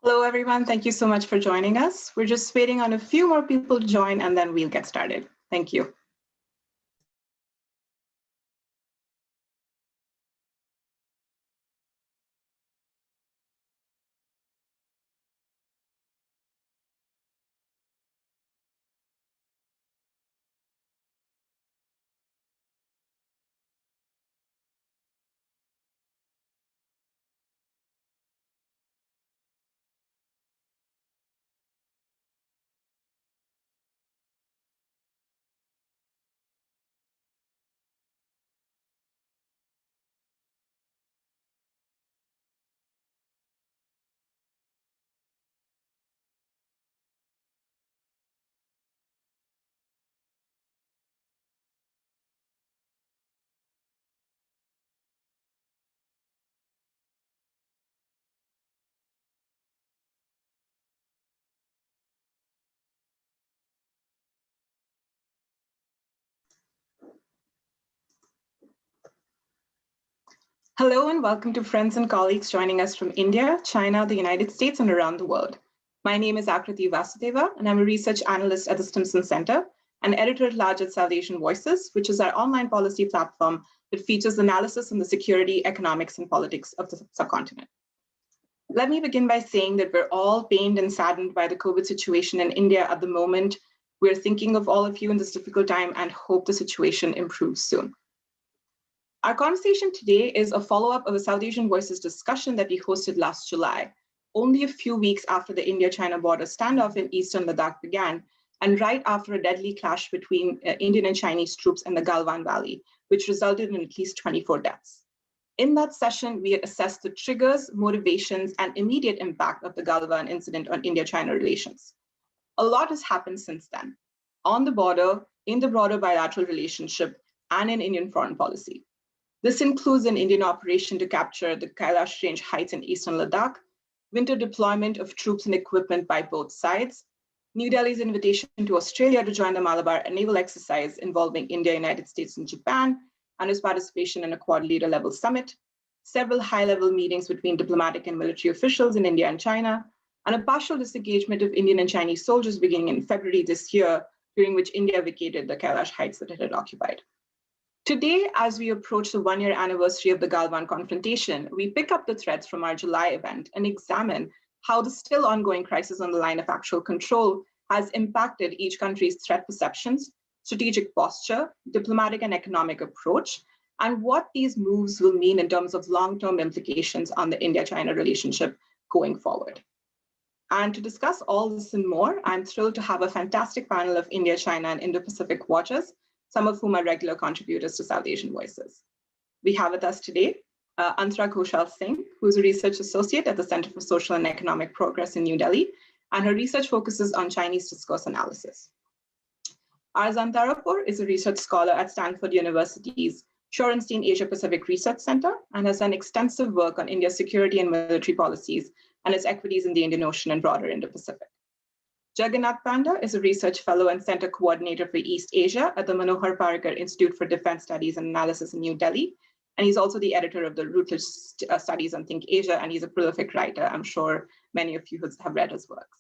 Hello, everyone. Thank you so much for joining us. We're just waiting on a few more people to join, and then we'll get started. Thank you. Hello and welcome to friends and colleagues joining us from India, China, the United States, and around the world. My name is Akriti Vasudeva, and I'm a research analyst at the Stimson Center and editor-at-large at South Asian Voices, which is our online policy platform that features analysis on the security, economics, and politics of the subcontinent. Let me begin by saying that we're all pained and saddened by the COVID situation in India at the moment. We're thinking of all of you in this difficult time and hope the situation improves soon. Our conversation today is a follow-up of a South Asian Voices discussion that we hosted last July, only a few weeks after the India-China border standoff in eastern Ladakh began, and right after a deadly clash between Indian and Chinese troops in the Galwan Valley, which resulted in at least 24 deaths. In that session, we assessed the triggers, motivations, and immediate impact of the Galwan incident on India-China relations. A lot has happened since then, on the border, in the broader bilateral relationship, and in Indian foreign policy. This includes an Indian operation to capture the Kailash Range heights in eastern Ladakh, winter deployment of troops and equipment by both sides, New Delhi's invitation to Australia to join the Malabar naval exercise involving India, United States, and Japan, and its participation in a Quad leader level summit, several high-level meetings between diplomatic and military officials in India and China, and a partial disengagement of Indian and Chinese soldiers beginning in February this year, during which India vacated the Kailash heights that it had occupied. Today, as we approach the one-year anniversary of the Galwan confrontation, we pick up the threads from our July event and examine how the still ongoing crisis on the line of actual control has impacted each country's threat perceptions, strategic posture, diplomatic and economic approach, and what these moves will mean in terms of long-term implications on the India-China relationship going forward. And to discuss all this and more, I'm thrilled to have a fantastic panel of India, China, and Indo-Pacific watchers, some of whom are regular contributors to South Asian Voices. We have with us today Antara Ghoshal Singh, who is a research associate at the Center for Social and Economic Progress in New Delhi, and her research focuses on Chinese discourse analysis. Arzan Tarapur is a research scholar at Stanford University's Shorenstein Asia Pacific Research Center and has done extensive work on India's security and military policies and its equities in the Indian Ocean and broader Indo-Pacific. Jagannath Panda is a research fellow and center coordinator for East Asia at the Manohar Parrikar Institute for Defense Studies and Analysis in New Delhi. And he's also the editor of the Routledge Studies on Think Asia, and he's a prolific writer. I'm sure many of you have read his works.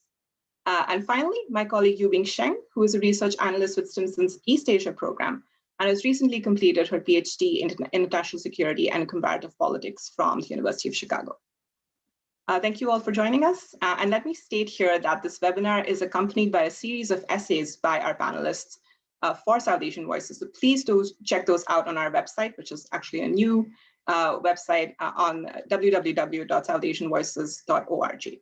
And finally, my colleague Yubing Sheng, who is a research analyst with Stimson's East Asia program, and has recently completed her PhD in international security and comparative politics from the University of Chicago. Thank you all for joining us. And let me state here that this webinar is accompanied by a series of essays by our panelists for South Asian Voices. So please do check those out on our website, which is actually a new website on www.southasianvoices.org.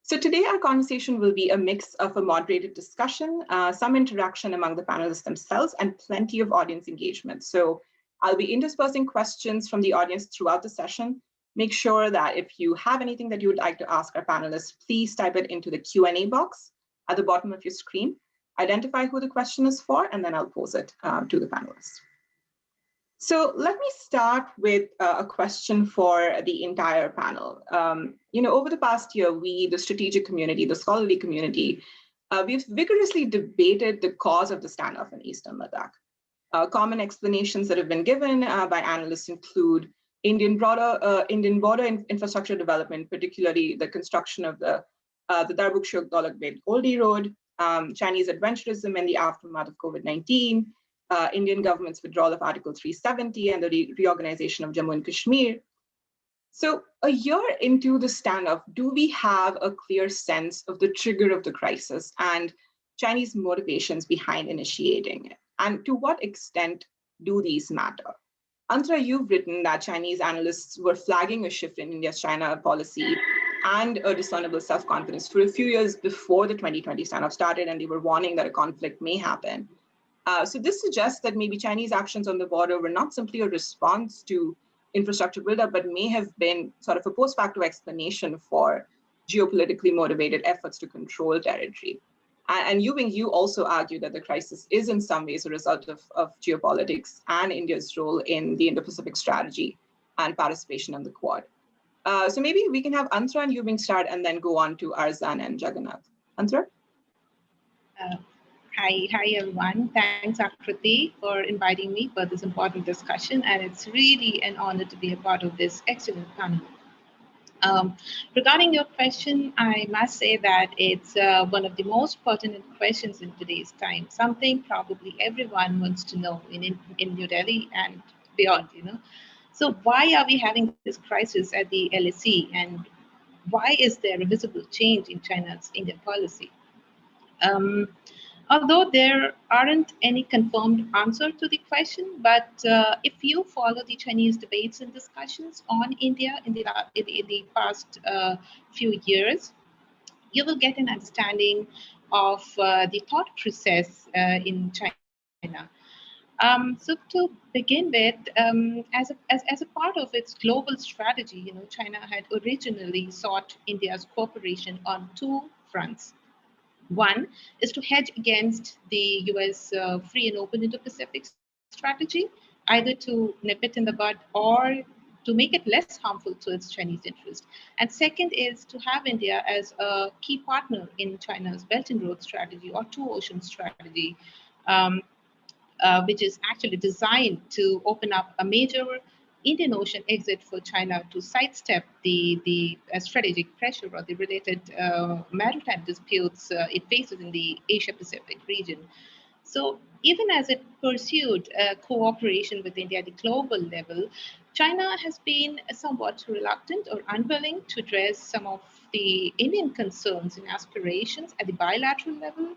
So today our conversation will be a mix of a moderated discussion, some interaction among the panelists themselves, and plenty of audience engagement. So I'll be interspersing questions from the audience throughout the session. Make sure that if you have anything that you would like to ask our panelists, please type it into the Q&A box at the bottom of your screen. Identify who the question is for, and then I'll pose it to the panelists. So let me start with a question for the entire panel. Over the past year, we, the strategic community, the scholarly community, we've vigorously debated the cause of the standoff in eastern Ladakh. Common explanations that have been given by analysts include Indian border infrastructure development, particularly the construction of the Darbuk-Shok-Dolak-Bed Oldie Road, Chinese adventurism in the aftermath of COVID-19, Indian government's withdrawal of Article 370 and the reorganization of Jammu and Kashmir. So a year into the standoff, do we have a clear sense of the trigger of the crisis and Chinese motivations behind initiating it? And to what extent do these matter? Antara, you've written that Chinese analysts were flagging a shift in India's China policy and a discernible self-confidence for a few years before the 2020 standoff started, and they were warning that a conflict may happen. So this suggests that maybe Chinese actions on the border were not simply a response to infrastructure buildup, but may have been sort of a post facto explanation for geopolitically motivated efforts to control territory. And you also argue that the crisis is in some ways a result of geopolitics and India's role in the Indo-Pacific strategy and participation in the Quad. So maybe we can have Antara and Yubing start and then go on to Arzan and Jagannath. Antara? Hi everyone. Thanks, Akriti, for inviting me for this important discussion. And it's really an honor to be a part of this excellent panel. Regarding your question, I must say that it's one of the most pertinent questions in today's time, something probably everyone wants to know in New Delhi and beyond, So why are we having this crisis at the LSE, and why is there a visible change in China's Indian policy? Although there aren't any confirmed answer to the question, but if you follow the Chinese debates and discussions on India in the past few years, you will get an understanding of the thought process in China. So to begin with, as a part of its global strategy, China had originally sought India's cooperation on two fronts. One is to hedge against the US free and open Indo-Pacific strategy, either to nip it in the bud or to make it less harmful to its Chinese interest. And second is to have India as a key partner in China's Belt and Road strategy or two ocean strategy, which is actually designed to open up a major Indian Ocean exit for China to sidestep the strategic pressure or the related maritime disputes it faces in the Asia-Pacific region. So even as it pursued cooperation with India at the global level, China has been somewhat reluctant or unwilling to address some of the Indian concerns and aspirations at the bilateral level,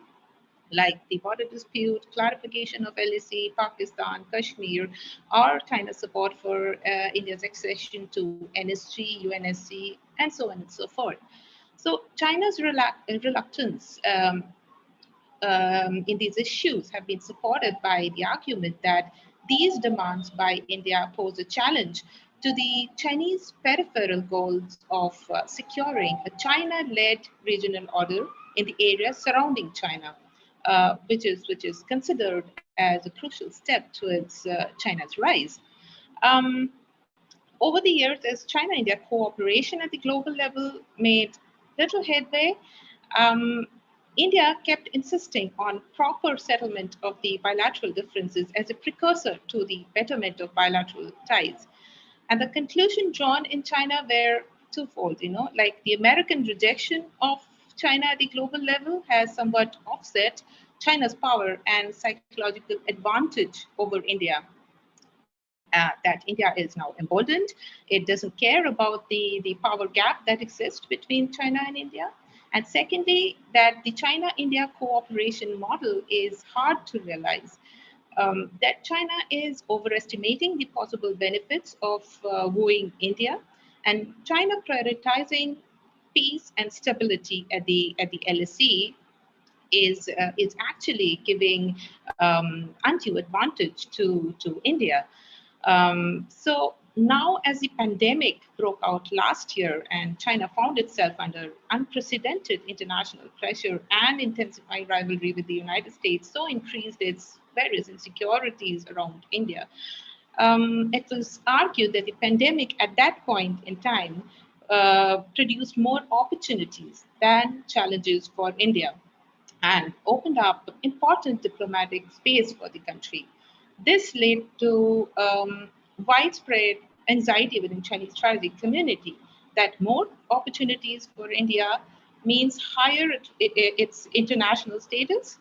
like the border dispute, clarification of LAC, Pakistan, Kashmir, or China's support for India's accession to NSG, UNSC, and so on and so forth. So China's reluctance in these issues have been supported by the argument that these demands by India pose a challenge to the Chinese peripheral goals of securing a China-led regional order in the area surrounding China. Which is considered as a crucial step towards China's rise. Over the years, as China-India cooperation at the global level made little headway, India kept insisting on proper settlement of the bilateral differences as a precursor to the betterment of bilateral ties. And the conclusion drawn in China were twofold, like the American rejection of China at the global level has somewhat offset China's power and psychological advantage over India. That India is now emboldened. It doesn't care about the power gap that exists between China and India. And secondly, that the China-India cooperation model is hard to realize. That China is overestimating the possible benefits of wooing India, and China prioritizing peace and stability at the LSE is actually giving undue advantage to India. So now, as the pandemic broke out last year and China found itself under unprecedented international pressure and intensified rivalry with the United States, so increased its various insecurities around India. It was argued that the pandemic at that point in time produced more opportunities than challenges for India and opened up important diplomatic space for the country. This led to widespread anxiety within Chinese strategic community that more opportunities for India means higher its international status,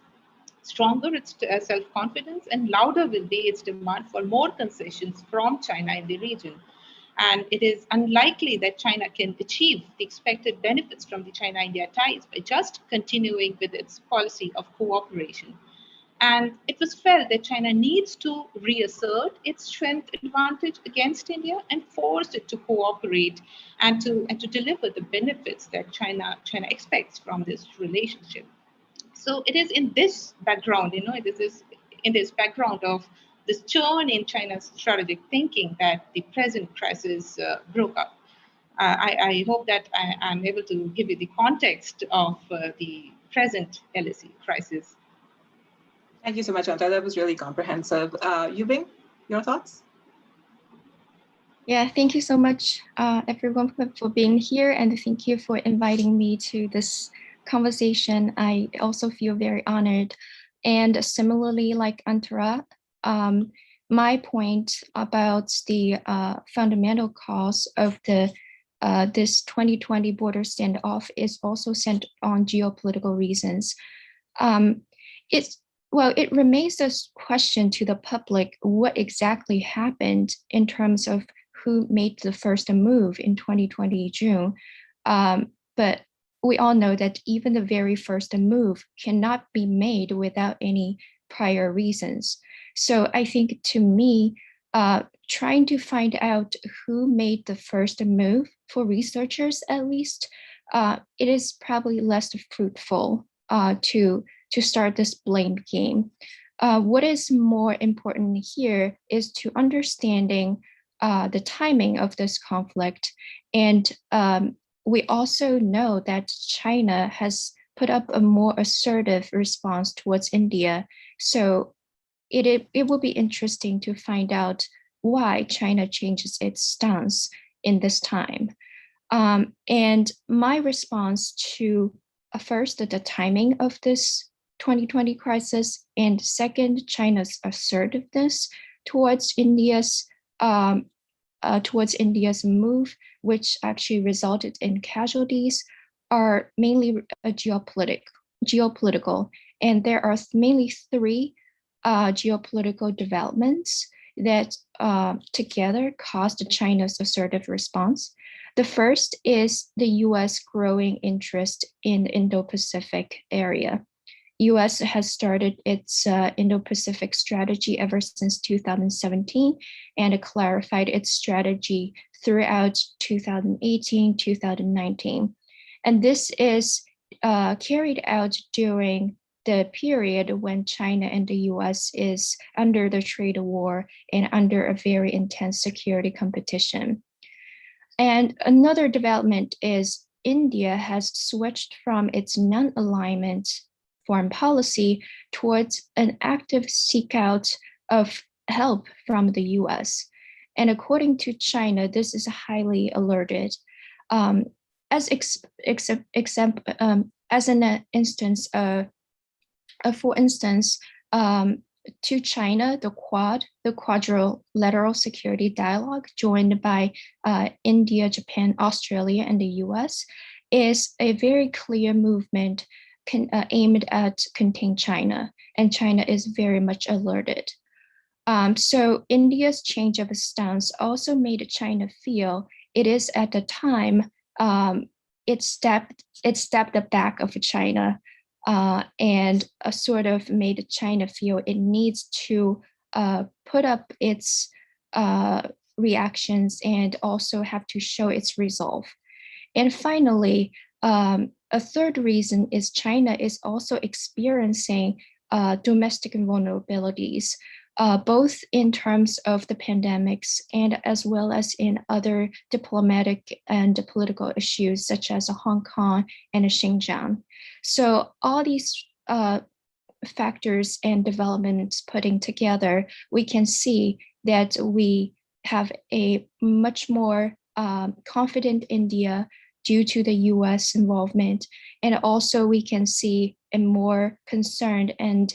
stronger its self-confidence, and louder will be its demand for more concessions from China in the region. And it is unlikely that China can achieve the expected benefits from the China-India ties by just continuing with its policy of cooperation. And it was felt that China needs to reassert its strength advantage against India and force it to cooperate and to deliver the benefits that China expects from this relationship. So it is in this background, it is in this background of this churn in China's strategic thinking that the present crisis broke up. I hope that I'm able to give you the context of the present LSE crisis. Thank you so much, Anta. That was really comprehensive. Yubing, your thoughts? Yeah, thank you so much, everyone, for being here, and thank you for inviting me to this conversation. I also feel very honored. And similarly, like Antara, my point about the fundamental cause of this 2020 border standoff is also centered on geopolitical reasons. It remains a question to the public what exactly happened in terms of who made the first move in 2020 June. But we all know that even the very first move cannot be made without any prior reasons. So I think, to me, trying to find out who made the first move, for researchers at least, it is probably less fruitful to start this blame game. What is more important here is to understanding the timing of this conflict. And we also know that China has put up a more assertive response towards India. So it will be interesting to find out why China changes its stance in this time. And my response to first, the timing of this 2020 crisis, and second, China's assertiveness towards India's move, which actually resulted in casualties, are mainly geopolitical. And there are mainly three geopolitical developments that together caused China's assertive response. The first is the US growing interest in the Indo-Pacific area. US has started its Indo-Pacific strategy ever since 2017 and clarified its strategy throughout 2018, 2019. And this is carried out during the period when China and the US is under the trade war and under a very intense security competition. And another development is India has switched from its non-alignment foreign policy towards an active seek out of help from the US. And according to China, this is highly alerted. As an instance, for instance, to China, the Quad, the Quadrilateral Security Dialogue, joined by India, Japan, Australia, and the US, is a very clear movement aimed at contain China, and China is very much alerted. So India's change of stance also made China feel it is at the time it stepped back of China. And sort of made China feel it needs to put up its reactions and also have to show its resolve. And finally, a third reason is China is also experiencing domestic vulnerabilities, both in terms of the pandemics and as well as in other diplomatic and political issues such as Hong Kong and Xinjiang. So all these factors and developments putting together, we can see that we have a much more confident India due to the US involvement. And also we can see a more concerned and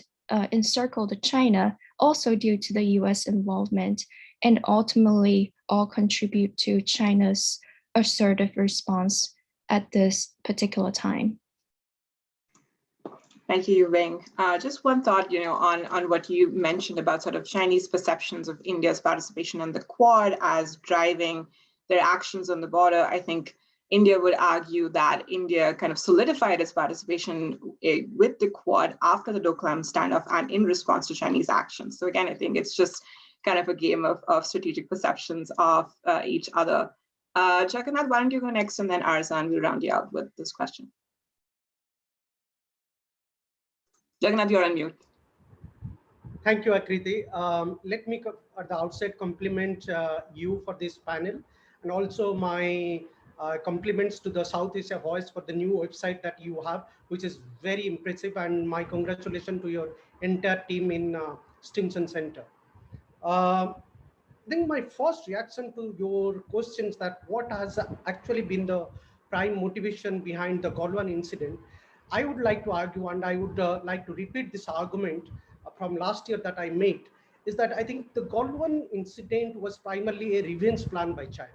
encircled China also due to the US involvement, and ultimately all contribute to China's assertive response at this particular time? Thank you, Wing. Just one thought, on what you mentioned about sort of Chinese perceptions of India's participation on the Quad as driving their actions on the border. I think India would argue that India kind of solidified its participation with the Quad after the Doklam standoff and in response to Chinese actions. So again, I think it's just kind of a game of strategic perceptions of each other. Jagannath, why don't you go next, and then Arzan will round you out with this question. Jagannath, you're on mute. Thank you, Akriti. Let me at the outset compliment you for this panel, and also my compliments to the South Asia Voice for the new website that you have, which is very impressive, and my congratulations to your entire team in Stimson Center. I think my first reaction to your questions that what has actually been the prime motivation behind the Galwan incident, I would like to argue, and I would like to repeat this argument from last year that I made, is that I think the Galwan incident was primarily a revenge plan by China.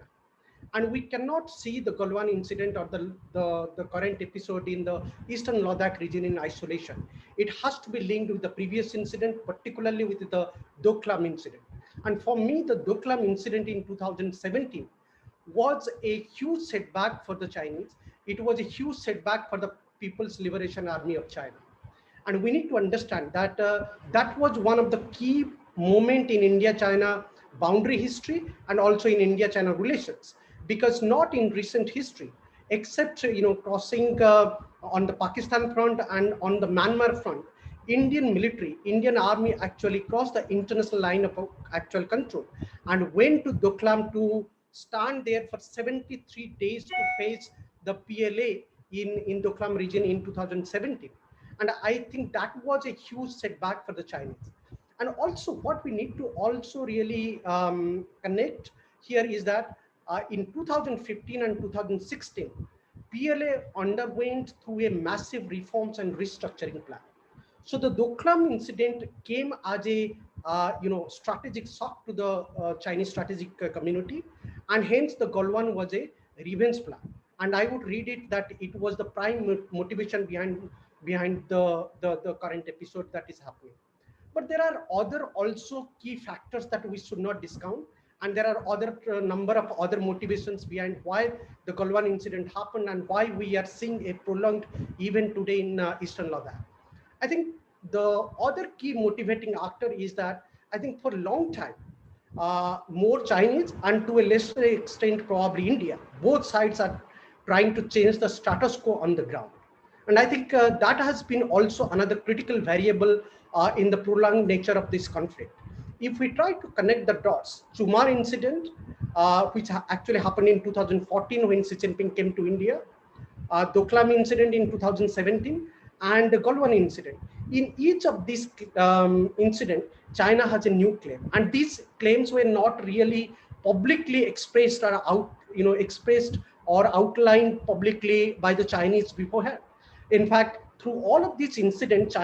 And we cannot see the Galwan incident or the current episode in the Eastern Ladakh region in isolation. It has to be linked with the previous incident, particularly with the Doklam incident. And for me, the Doklam incident in 2017 was a huge setback for the Chinese. It was a huge setback for the People's Liberation Army of China. And we need to understand that that was one of the key moments in India-China boundary history and also in India-China relations. Because not in recent history, except crossing on the Pakistan front and on the Myanmar front, Indian military, Indian army actually crossed the international line of actual control and went to Doklam to stand there for 73 days to face the PLA in Doklam region in 2017. And I think that was a huge setback for the Chinese. And also what we need to also really connect here is that in 2015 and 2016, PLA underwent through a massive reforms and restructuring plan. So the Doklam incident came as a strategic shock to the Chinese strategic community, and hence the Galwan was a revenge plan. And I would read it that it was the prime motivation behind the current episode that is happening. But there are other also key factors that we should not discount. And there are other number of other motivations behind why the Galwan incident happened and why we are seeing a prolonged event today in Eastern Ladakh. I think the other key motivating actor is that I think for a long time, more Chinese and to a lesser extent probably India, both sides are trying to change the status quo on the ground. And I think that has been also another critical variable in the prolonged nature of this conflict. If we try to connect the dots, Chumar incident, which actually happened in 2014 when Xi Jinping came to India, Doklam incident in 2017, and the Galwan incident. In each of these incidents, China has a new claim, and these claims were not really publicly expressed or expressed or outlined publicly by the Chinese beforehand. In fact, through all of these incidents,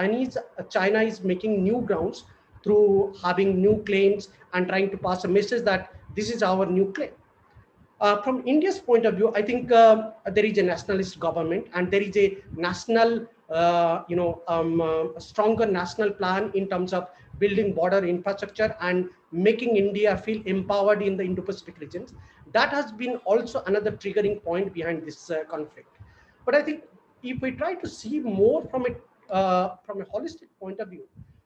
China is making new grounds through having new claims and trying to pass a message that this is our new claim. From India's point of view, I think there is a nationalist government and there is a national, stronger national plan in terms of building border infrastructure and making India feel empowered in the Indo-Pacific regions. That has been also another triggering point behind this conflict. But I think if we try to see more from a holistic point of view,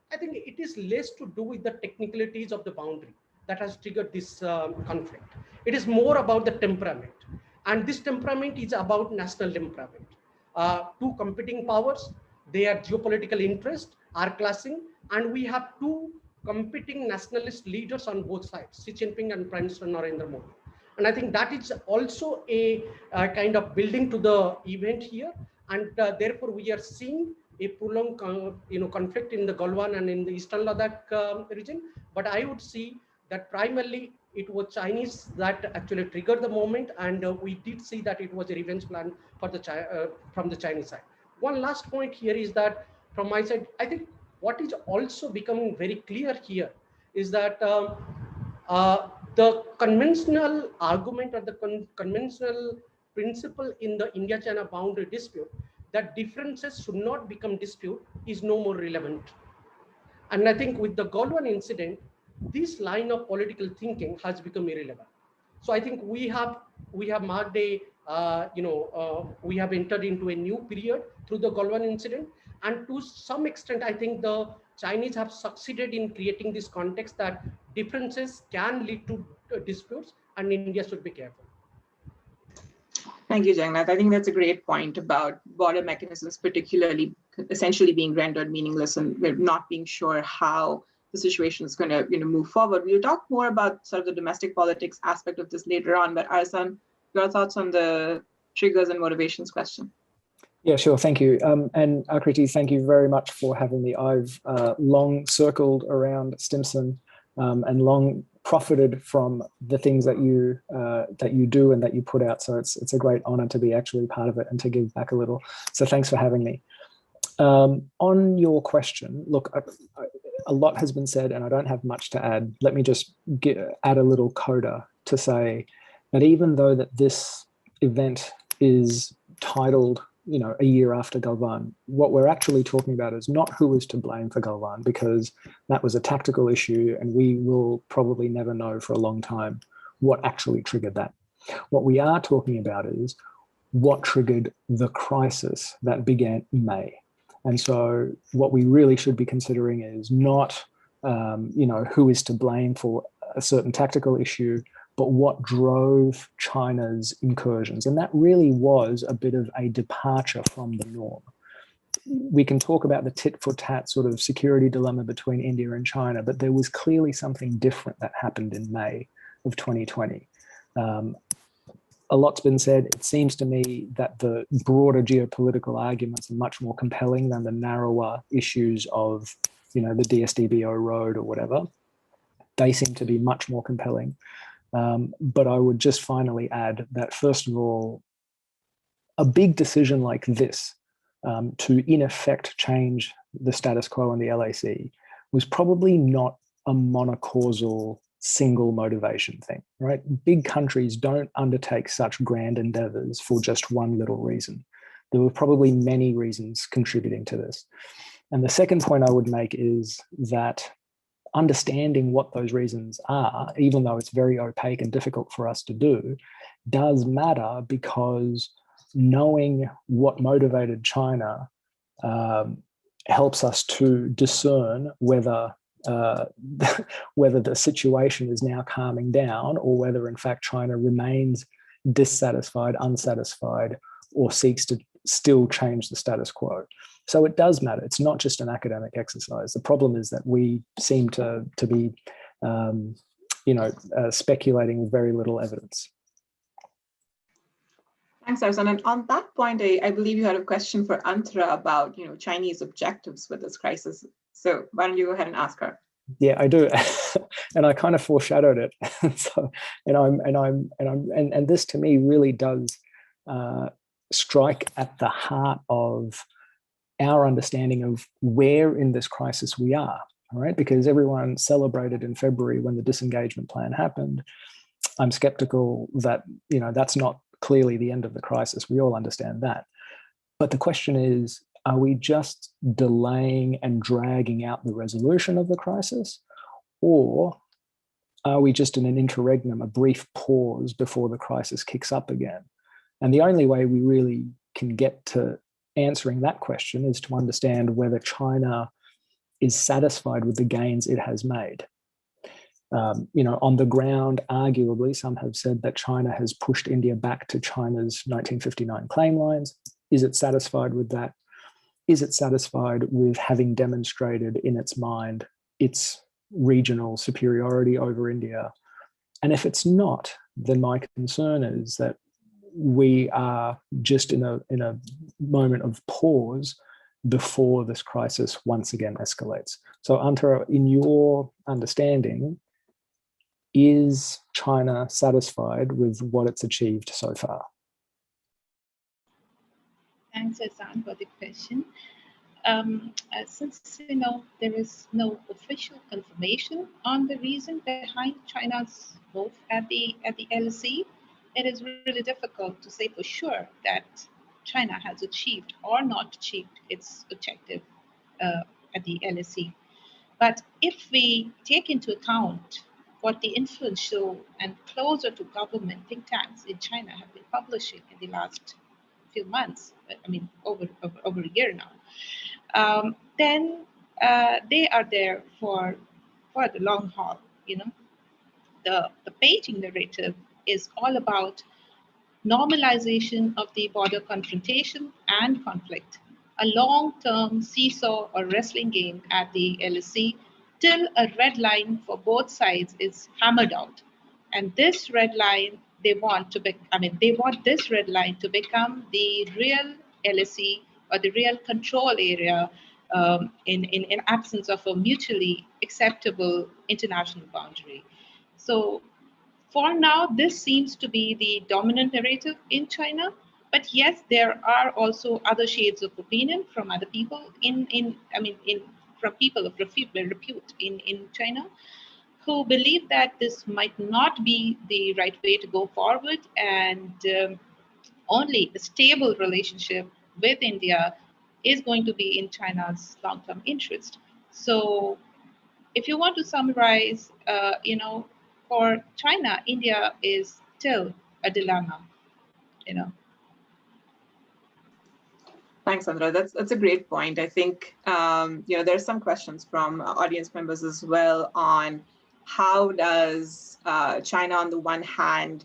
I think it is less to do with the technicalities of the boundary that has triggered this conflict. It is more about the temperament. And this temperament is about national temperament. Two competing powers, their geopolitical interests are clashing, and we have two competing nationalist leaders on both sides, Xi Jinping and Prime Minister Narendra Modi. And I think that is also a kind of building to the event here. And therefore, we are seeing a prolonged conflict in the Galwan and in the Eastern Ladakh region. But I would see that primarily it was Chinese that actually triggered the moment, and we did see that it was a revenge plan for the from the Chinese side. One last point here is that from my side, I think what is also becoming very clear here is that The conventional argument or the conventional principle in the India-China boundary dispute that differences should not become dispute is no more relevant. And I think with the Galwan incident, this line of political thinking has become irrelevant. So I think we have marked a we have entered into a new period through the Galwan incident, and to some extent, I think the Chinese have succeeded in creating this context that differences can lead to disputes, and India should be careful. Thank you, Jagannath. I think that's a great point about border mechanisms, particularly essentially being rendered meaningless, and we're not being sure how the situation is going to move forward. We'll talk more about sort of the domestic politics aspect of this later on, but Arsan, your thoughts on the triggers and motivations question? Yeah, sure. Thank you. And Akriti, thank you very much for having me. I've long circled around Stimson and long profited from the things that you do and that you put out. So it's a great honor to be actually part of it and to give back a little. So thanks for having me. On your question, look, a lot has been said and I don't have much to add. Let me just add a little coda to say that even though that this event is titled, a year after Galwan, what we're actually talking about is not who is to blame for Galwan, because that was a tactical issue and we will probably never know for a long time what actually triggered that. What we are talking about is what triggered the crisis that began in May. And so what we really should be considering is not, who is to blame for a certain tactical issue, but what drove China's incursions. And that really was a bit of a departure from the norm. We can talk about the tit for tat sort of security dilemma between India and China, but there was clearly something different that happened in May of 2020. A lot's been said. It seems to me that the broader geopolitical arguments are much more compelling than the narrower issues of, the DSDBO road or whatever. They seem to be much more compelling. But I would just finally add that, first of all, a big decision like this to, in effect, change the status quo in the LAC was probably not a monocausal single motivation thing, right? Big countries don't undertake such grand endeavors for just one little reason. There were probably many reasons contributing to this. And the second point I would make is that understanding what those reasons are, even though it's very opaque and difficult for us to do, does matter, because knowing what motivated China helps us to discern whether the situation is now calming down or whether, in fact, China remains dissatisfied, unsatisfied, or seeks to still change the status quo. So it does matter. It's not just an academic exercise. The problem is that we seem to be, speculating with very little evidence. Thanks, Arsan. And on that point, I believe you had a question for Antara about, Chinese objectives with this crisis. So why don't you go ahead and ask her? Yeah, I do, and I kind of foreshadowed it. So, and this to me really does strike at the heart of our understanding of where in this crisis we are, all right? Because everyone celebrated in February when the disengagement plan happened. I'm skeptical that, that's not clearly the end of the crisis. We all understand that. But the question is, are we just delaying and dragging out the resolution of the crisis? Or are we just in an interregnum, a brief pause before the crisis kicks up again? And the only way we really can get to answering that question is to understand whether China is satisfied with the gains it has made. On the ground, arguably, some have said that China has pushed India back to China's 1959 claim lines. Is it satisfied with that? Is it satisfied with having demonstrated in its mind its regional superiority over India? And if it's not, then my concern is that we are just in a moment of pause before this crisis once again escalates. So Antara, in your understanding, is China satisfied with what it's achieved so far? Thanks, Hassan, for the question. Since there is no official confirmation on the reason behind China's move at the LSE, it is really difficult to say for sure that China has achieved or not achieved its objective at the LSE. But if we take into account what the influential and closer to government think tanks in China have been publishing in the last few months, I mean over a year now, then they are there for the long haul. The Beijing narrative is all about normalization of the border confrontation and conflict, a long-term seesaw or wrestling game at the LSE till a red line for both sides is hammered out. And this red line, they want this red line to become the real LSE or the real control area in absence of a mutually acceptable international boundary. So for now, this seems to be the dominant narrative in China. But yes, there are also other shades of opinion from other people from people of repute in China who believe that this might not be the right way to go forward, and only a stable relationship with India is going to be in China's long-term interest. So if you want to summarize, for China, India is still a dilemma, Thanks, Sandra. That's a great point. I think there's some questions from audience members as well on how does China, on the one hand,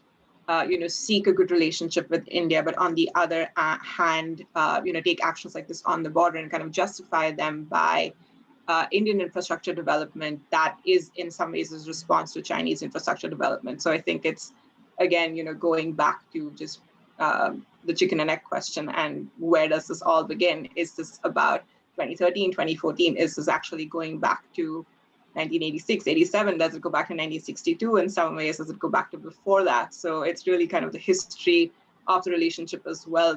seek a good relationship with India, but on the other hand, take actions like this on the border and kind of justify them by Indian infrastructure development that is in some ways a response to Chinese infrastructure development. So I think it's, again, going back to just the chicken and egg question, and where does this all begin? Is this about 2013, 2014? Is this actually going back to 1986, 87? Does it go back to 1962 in some ways? Does it go back to before that? So it's really kind of the history of the relationship as well.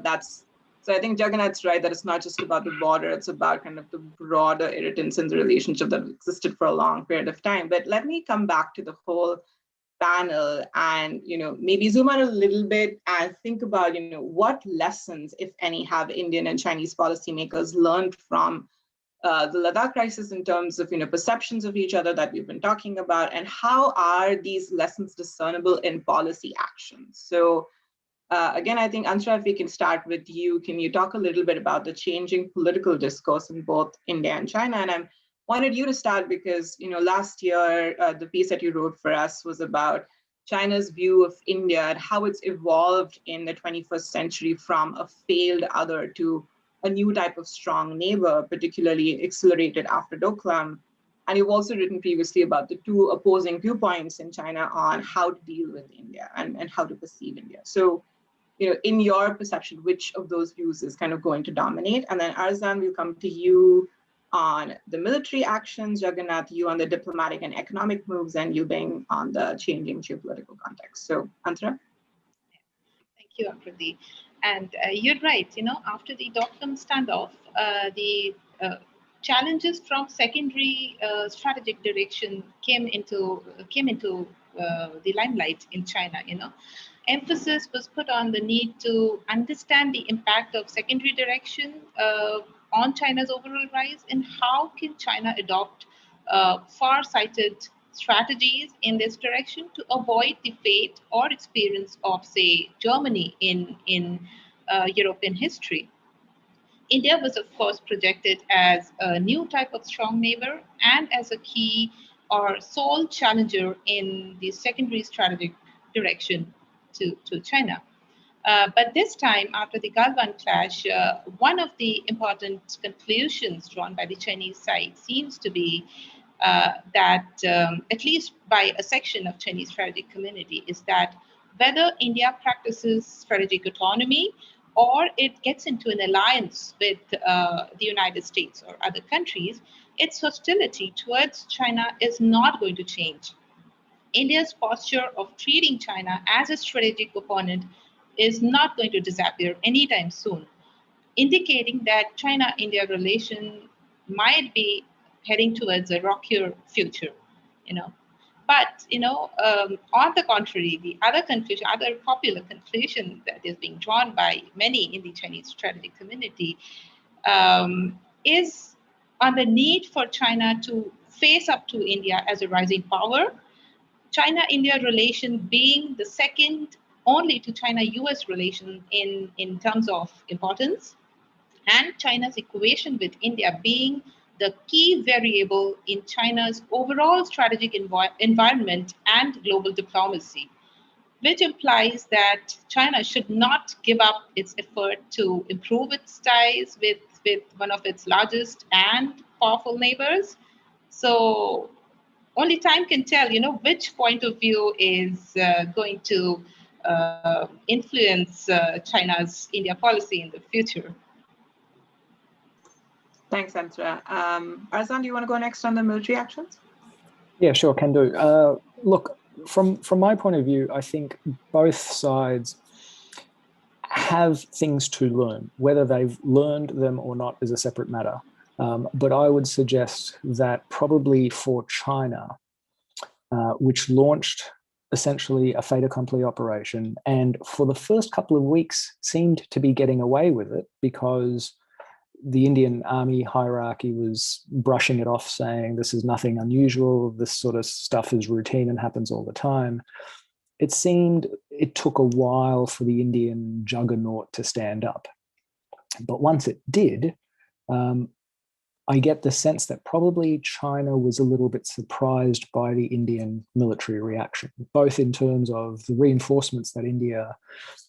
So I think Jagannath's right that it's not just about the border, it's about kind of the broader irritants in the relationship that existed for a long period of time. But let me come back to the whole panel and maybe zoom out a little bit and think about what lessons, if any, have Indian and Chinese policymakers learned from the Ladakh crisis in terms of perceptions of each other that we've been talking about, and how are these lessons discernible in policy actions? So again, I think, Ansra, if we can start with you, can you talk a little bit about the changing political discourse in both India and China? And I wanted you to start because, last year, the piece that you wrote for us was about China's view of India and how it's evolved in the 21st century from a failed other to a new type of strong neighbor, particularly accelerated after Doklam. And you've also written previously about the two opposing viewpoints in China on how to deal with India and how to perceive India. So, in your perception, which of those views is kind of going to dominate? And then Arzan, we'll come to you on the military actions, Jagannath, you on the diplomatic and economic moves, and Yubing on the changing geopolitical context. So, Antra? Thank you, Akriti. And you're right, after the Doklam standoff, the challenges from secondary strategic direction came into the limelight in China. Emphasis was put on the need to understand the impact of secondary direction on China's overall rise, and how can China adopt far-sighted strategies in this direction to avoid the fate or experience of, say, Germany in European history. India was, of course, projected as a new type of strong neighbor and as a key or sole challenger in the secondary strategic direction to China. But this time, after the Galwan clash, one of the important conclusions drawn by the Chinese side seems to be that, at least by a section of Chinese strategic community, is that whether India practices strategic autonomy or it gets into an alliance with the United States or other countries, its hostility towards China is not going to change. India's posture of treating China as a strategic opponent is not going to disappear anytime soon. indicating that China-India relation might be heading towards a rockier future, But on the contrary, the other conclusion, other popular conclusion that is being drawn by many in the Chinese strategic community is on the need for China to face up to India as a rising power. China-India relation being the second only to China-US relation in terms of importance, and China's equation with India being the key variable in China's overall strategic environment and global diplomacy, which implies that China should not give up its effort to improve its ties with one of its largest and powerful neighbors. So only time can tell, which point of view is going to influence China's India policy in the future. Thanks, Ansra. Arzan, do you want to go next on the military actions? Yeah, sure, can do. Look, from my point of view, I think both sides have things to learn. Whether they've learned them or not is a separate matter. But I would suggest that probably for China, which launched essentially a fait accompli operation, and for the first couple of weeks seemed to be getting away with it because the Indian army hierarchy was brushing it off, saying this is nothing unusual, this sort of stuff is routine and happens all the time. It seemed it took a while for the Indian juggernaut to stand up. But once it did, I get the sense that probably China was a little bit surprised by the Indian military reaction, both in terms of the reinforcements that India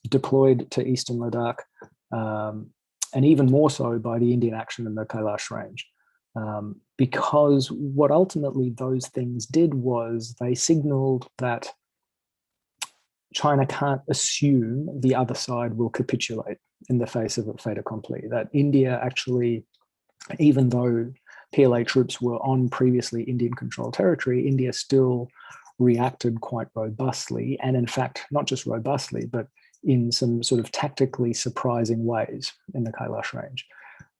deployed to eastern Ladakh, and even more so by the Indian action in the Kailash range. Because what ultimately those things did was they signaled that China can't assume the other side will capitulate in the face of a fait accompli, that India actually, even though PLA troops were on previously Indian-controlled territory, India still reacted quite robustly, and in fact, not just robustly, but in some sort of tactically surprising ways in the Kailash range.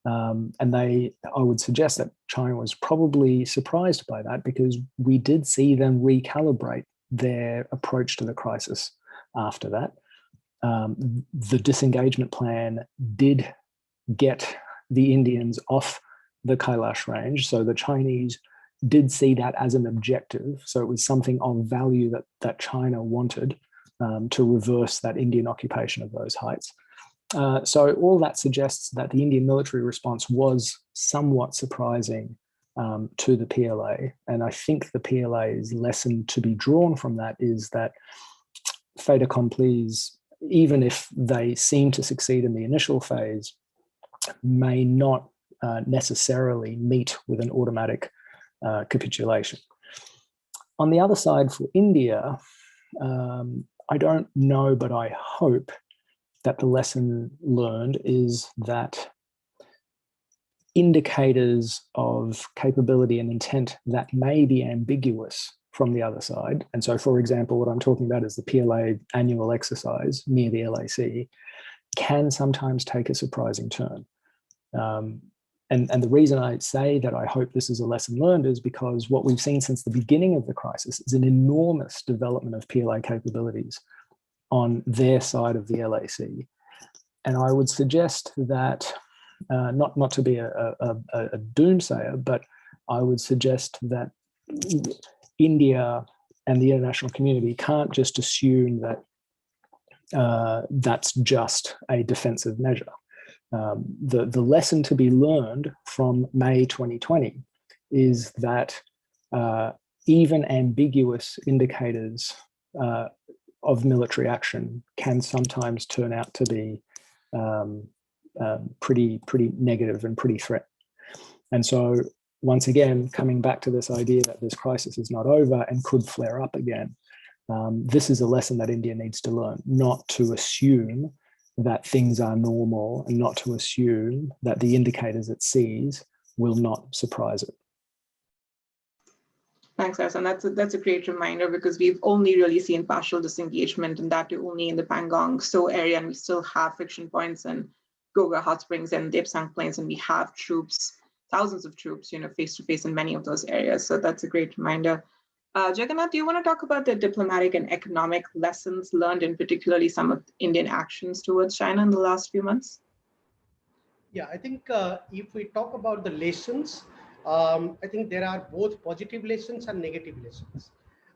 And I would suggest that China was probably surprised by that because we did see them recalibrate their approach to the crisis after that. The disengagement plan did get the Indians off the Kailash range, so the Chinese did see that as an objective. So it was something of value that China wanted to reverse that Indian occupation of those heights. So all that suggests that the Indian military response was somewhat surprising to the PLA. And I think the PLA's lesson to be drawn from that is that fait accomplis, even if they seem to succeed in the initial phase, may not necessarily meet with an automatic capitulation. On the other side, for India, I don't know, but I hope that the lesson learned is that indicators of capability and intent that may be ambiguous from the other side. And so, for example, what I'm talking about is the PLA annual exercise near the LAC can sometimes take a surprising turn. And the reason I say that I hope this is a lesson learned is because what we've seen since the beginning of the crisis is an enormous development of PLA capabilities on their side of the LAC. And I would suggest that, not to be a doomsayer, but I would suggest that India and the international community can't just assume that that's just a defensive measure. The lesson to be learned from May 2020 is that even ambiguous indicators of military action can sometimes turn out to be pretty negative and pretty threatening. And so once again, coming back to this idea that this crisis is not over and could flare up again, this is a lesson that India needs to learn, not to assume that things are normal and not to assume that the indicators it sees will not surprise it. Thanks, Arzan. That's a great reminder because we've only really seen partial disengagement, and that only in the Pangong Tso area, and we still have friction points and Goga Hot Springs and Depsang Plains, and we have troops, thousands of troops, face to face in many of those areas. So that's a great reminder. Jagannath, do you want to talk about the diplomatic and economic lessons learned, and particularly some of Indian actions towards China in the last few months? Yeah, I think if we talk about the lessons, I think there are both positive lessons and negative lessons.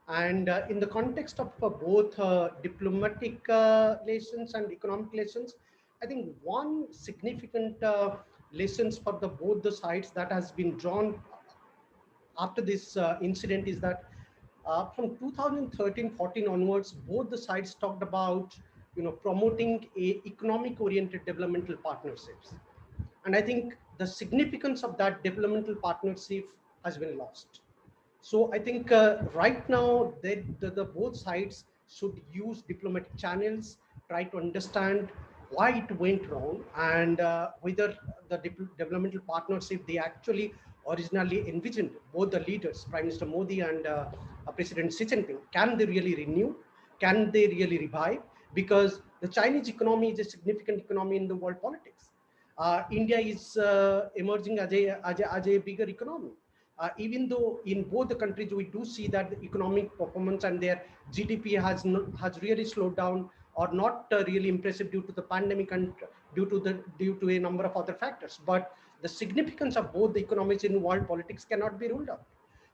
And in the context of both diplomatic lessons and economic lessons, I think one significant lessons for both the sides that has been drawn after this incident is that from 2013-14 onwards, both the sides talked about promoting a economic oriented developmental partnerships. And I think the significance of that developmental partnership has been lost. So I think right now the both sides should use diplomatic channels, try to understand why it went wrong, and whether the developmental partnership they actually originally envisioned, both the leaders, Prime Minister Modi and President Xi Jinping, can they really renew? Can they really revive? Because the Chinese economy is a significant economy in the world politics. India is emerging as a bigger economy. Even though in both the countries we do see that the economic performance and their GDP has really slowed down or not really impressive due to the pandemic and due to a number of other factors. But the significance of both the economies in world politics cannot be ruled out.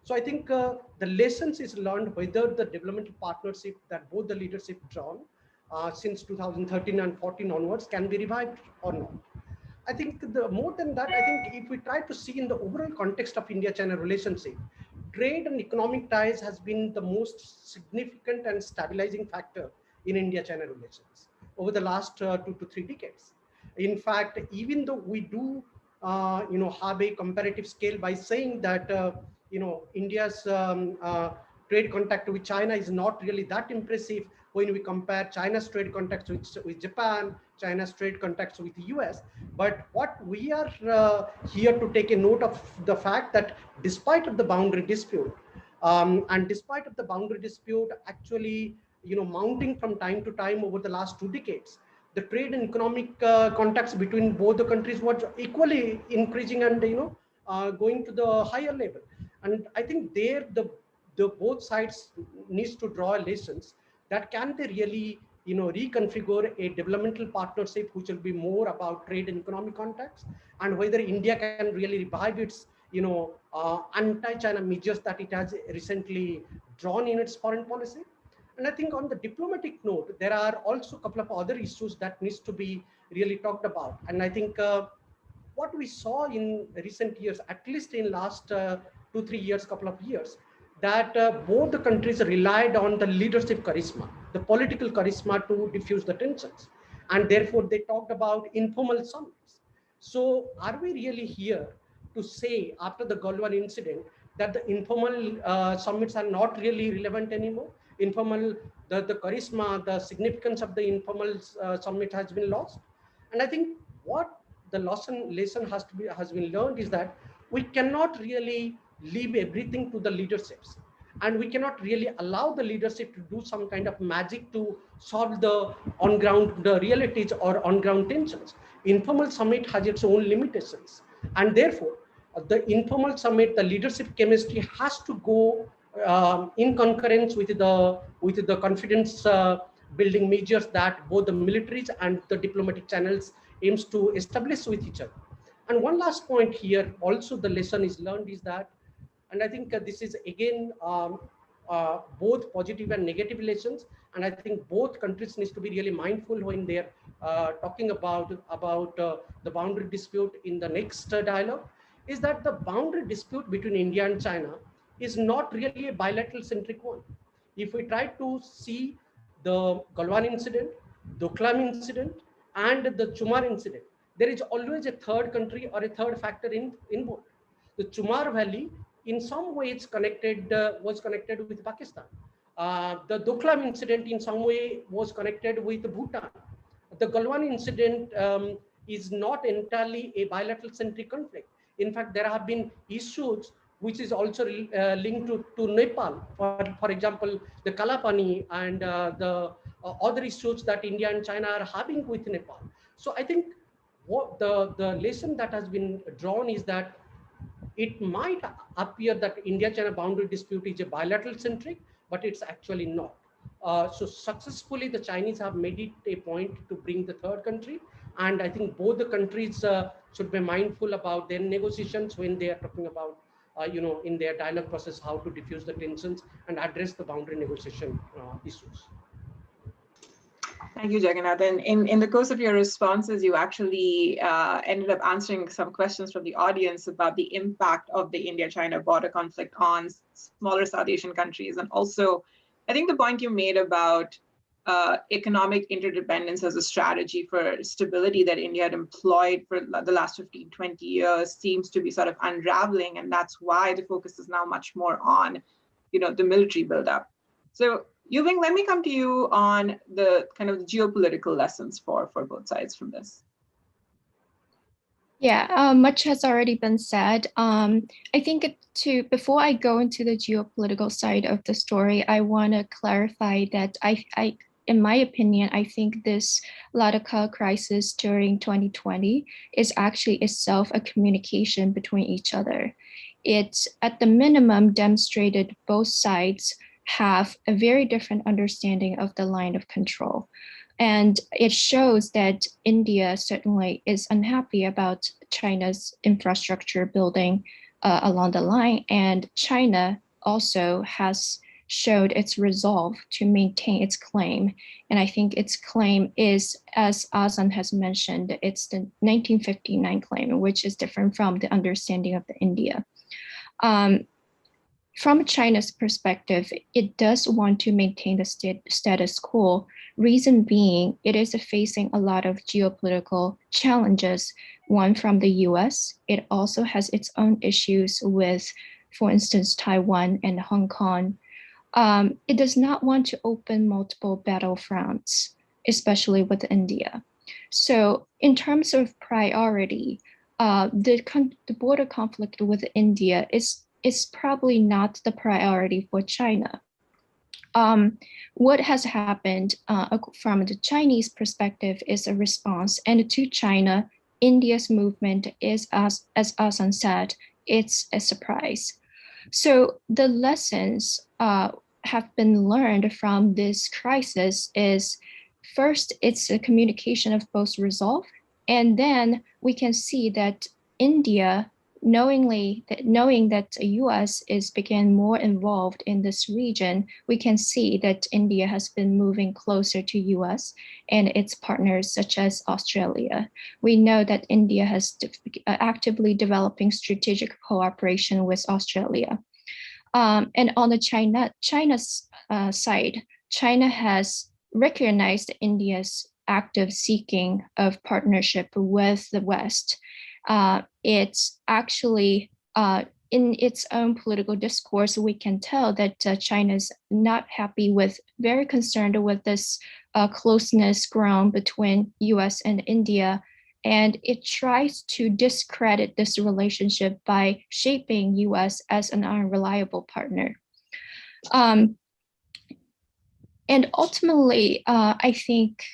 So I think the lessons is learned whether the developmental partnership that both the leadership drawn since 2013 and 14 onwards can be revived or not. I think more than that, I think if we try to see in the overall context of India-China relationship, trade and economic ties has been the most significant and stabilizing factor in India-China relations over the last 2 to 3 decades. In fact, even though we do, have a comparative scale by saying that, India's trade contact with China is not really that impressive when we compare China's trade contacts with Japan, China's trade contacts with the US. But what we are here to take a note of the fact that despite of the boundary dispute, and despite of the boundary dispute actually, mounting from time to time over the last 2 decades, the trade and economic contacts between both the countries was equally increasing and, going to the higher level. And I think there the both sides needs to draw lessons that can they really reconfigure a developmental partnership which will be more about trade and economic contacts, and whether India can really revive its anti-China measures that it has recently drawn in its foreign policy. And I think on the diplomatic note, there are also a couple of other issues that needs to be really talked about. And I think what we saw in recent years, at least in last 2-3 years, couple of years, that both the countries relied on the leadership charisma, the political charisma to diffuse the tensions. And therefore they talked about informal summits. So are we really here to say after the Galwan incident that the informal summits are not really relevant anymore? Informal, the charisma, the significance of the informal summit has been lost. And I think what the lesson has been learned is that we cannot really leave everything to the leaderships, and we cannot really allow the leadership to do some kind of magic to solve the on ground the realities or on ground tensions. Informal summit has its own limitations, and therefore the informal summit, the leadership chemistry has to go in concurrence with the confidence building measures that both the militaries and the diplomatic channels aims to establish with each other. And one last point here, also the lesson is learned is that, and I think this is again both positive and negative lessons, and I think both countries needs to be really mindful when they're talking about the boundary dispute in the next dialogue, is that the boundary dispute between India and China is not really a bilateral centric one. If we try to see the Galwan incident, Doklam incident, and the Chumar incident, there is always a third country or a third factor involved. The Chumar Valley, in some ways, was connected with Pakistan. The Doklam incident, in some way, was connected with Bhutan. The Galwan incident is not entirely a bilateral centric conflict. In fact, there have been issues which is also linked to Nepal. For example, the Kalapani and the other issues that India and China are having with Nepal. So I think what the lesson that has been drawn is that it might appear that India-China boundary dispute is a bilateral centric, but it's actually not. So successfully, the Chinese have made it a point to bring the third country. And I think both the countries should be mindful about their negotiations when they are talking about, in their dialogue process, how to diffuse the tensions and address the boundary negotiation issues. Thank you, Jagannath. And in the course of your responses, you actually ended up answering some questions from the audience about the impact of the India-China border conflict on smaller South Asian countries. And also, I think the point you made about economic interdependence as a strategy for stability that India had employed for the last 15, 20 years seems to be sort of unraveling. And that's why the focus is now much more on, the military buildup. So Yubing, let me come to you on the kind of geopolitical lessons for both sides from this. Yeah, much has already been said. I think before I go into the geopolitical side of the story, I want to clarify that in my opinion, I think this Ladakh crisis during 2020 is actually itself a communication between each other. It, at the minimum, demonstrated both sides have a very different understanding of the line of control. And it shows that India certainly is unhappy about China's infrastructure building along the line. And China also has showed its resolve to maintain its claim. And I think its claim is, as Azan has mentioned, it's the 1959 claim, which is different from the understanding of the India. From China's perspective, it does want to maintain the status quo. Reason being, it is facing a lot of geopolitical challenges. One from the US, it also has its own issues with, for instance, Taiwan and Hong Kong. It does not want to open multiple battlefronts, especially with India. So in terms of priority, the border conflict with India is probably not the priority for China. What has happened from the Chinese perspective is a response, and to China, India's movement is, as Azan said, it's a surprise. So the lessons have been learned from this crisis is, first, it's a communication of both resolve, and then we can see that India, knowing that the US became more involved in this region, we can see that India has been moving closer to US and its partners such as Australia. We know that India has actively developing strategic cooperation with Australia. And on the China's side, China has recognized India's active seeking of partnership with the West. It's actually, in its own political discourse, we can tell that China's not happy with, very concerned with this closeness grown between US and India. And it tries to discredit this relationship by shaping US as an unreliable partner. And ultimately, I think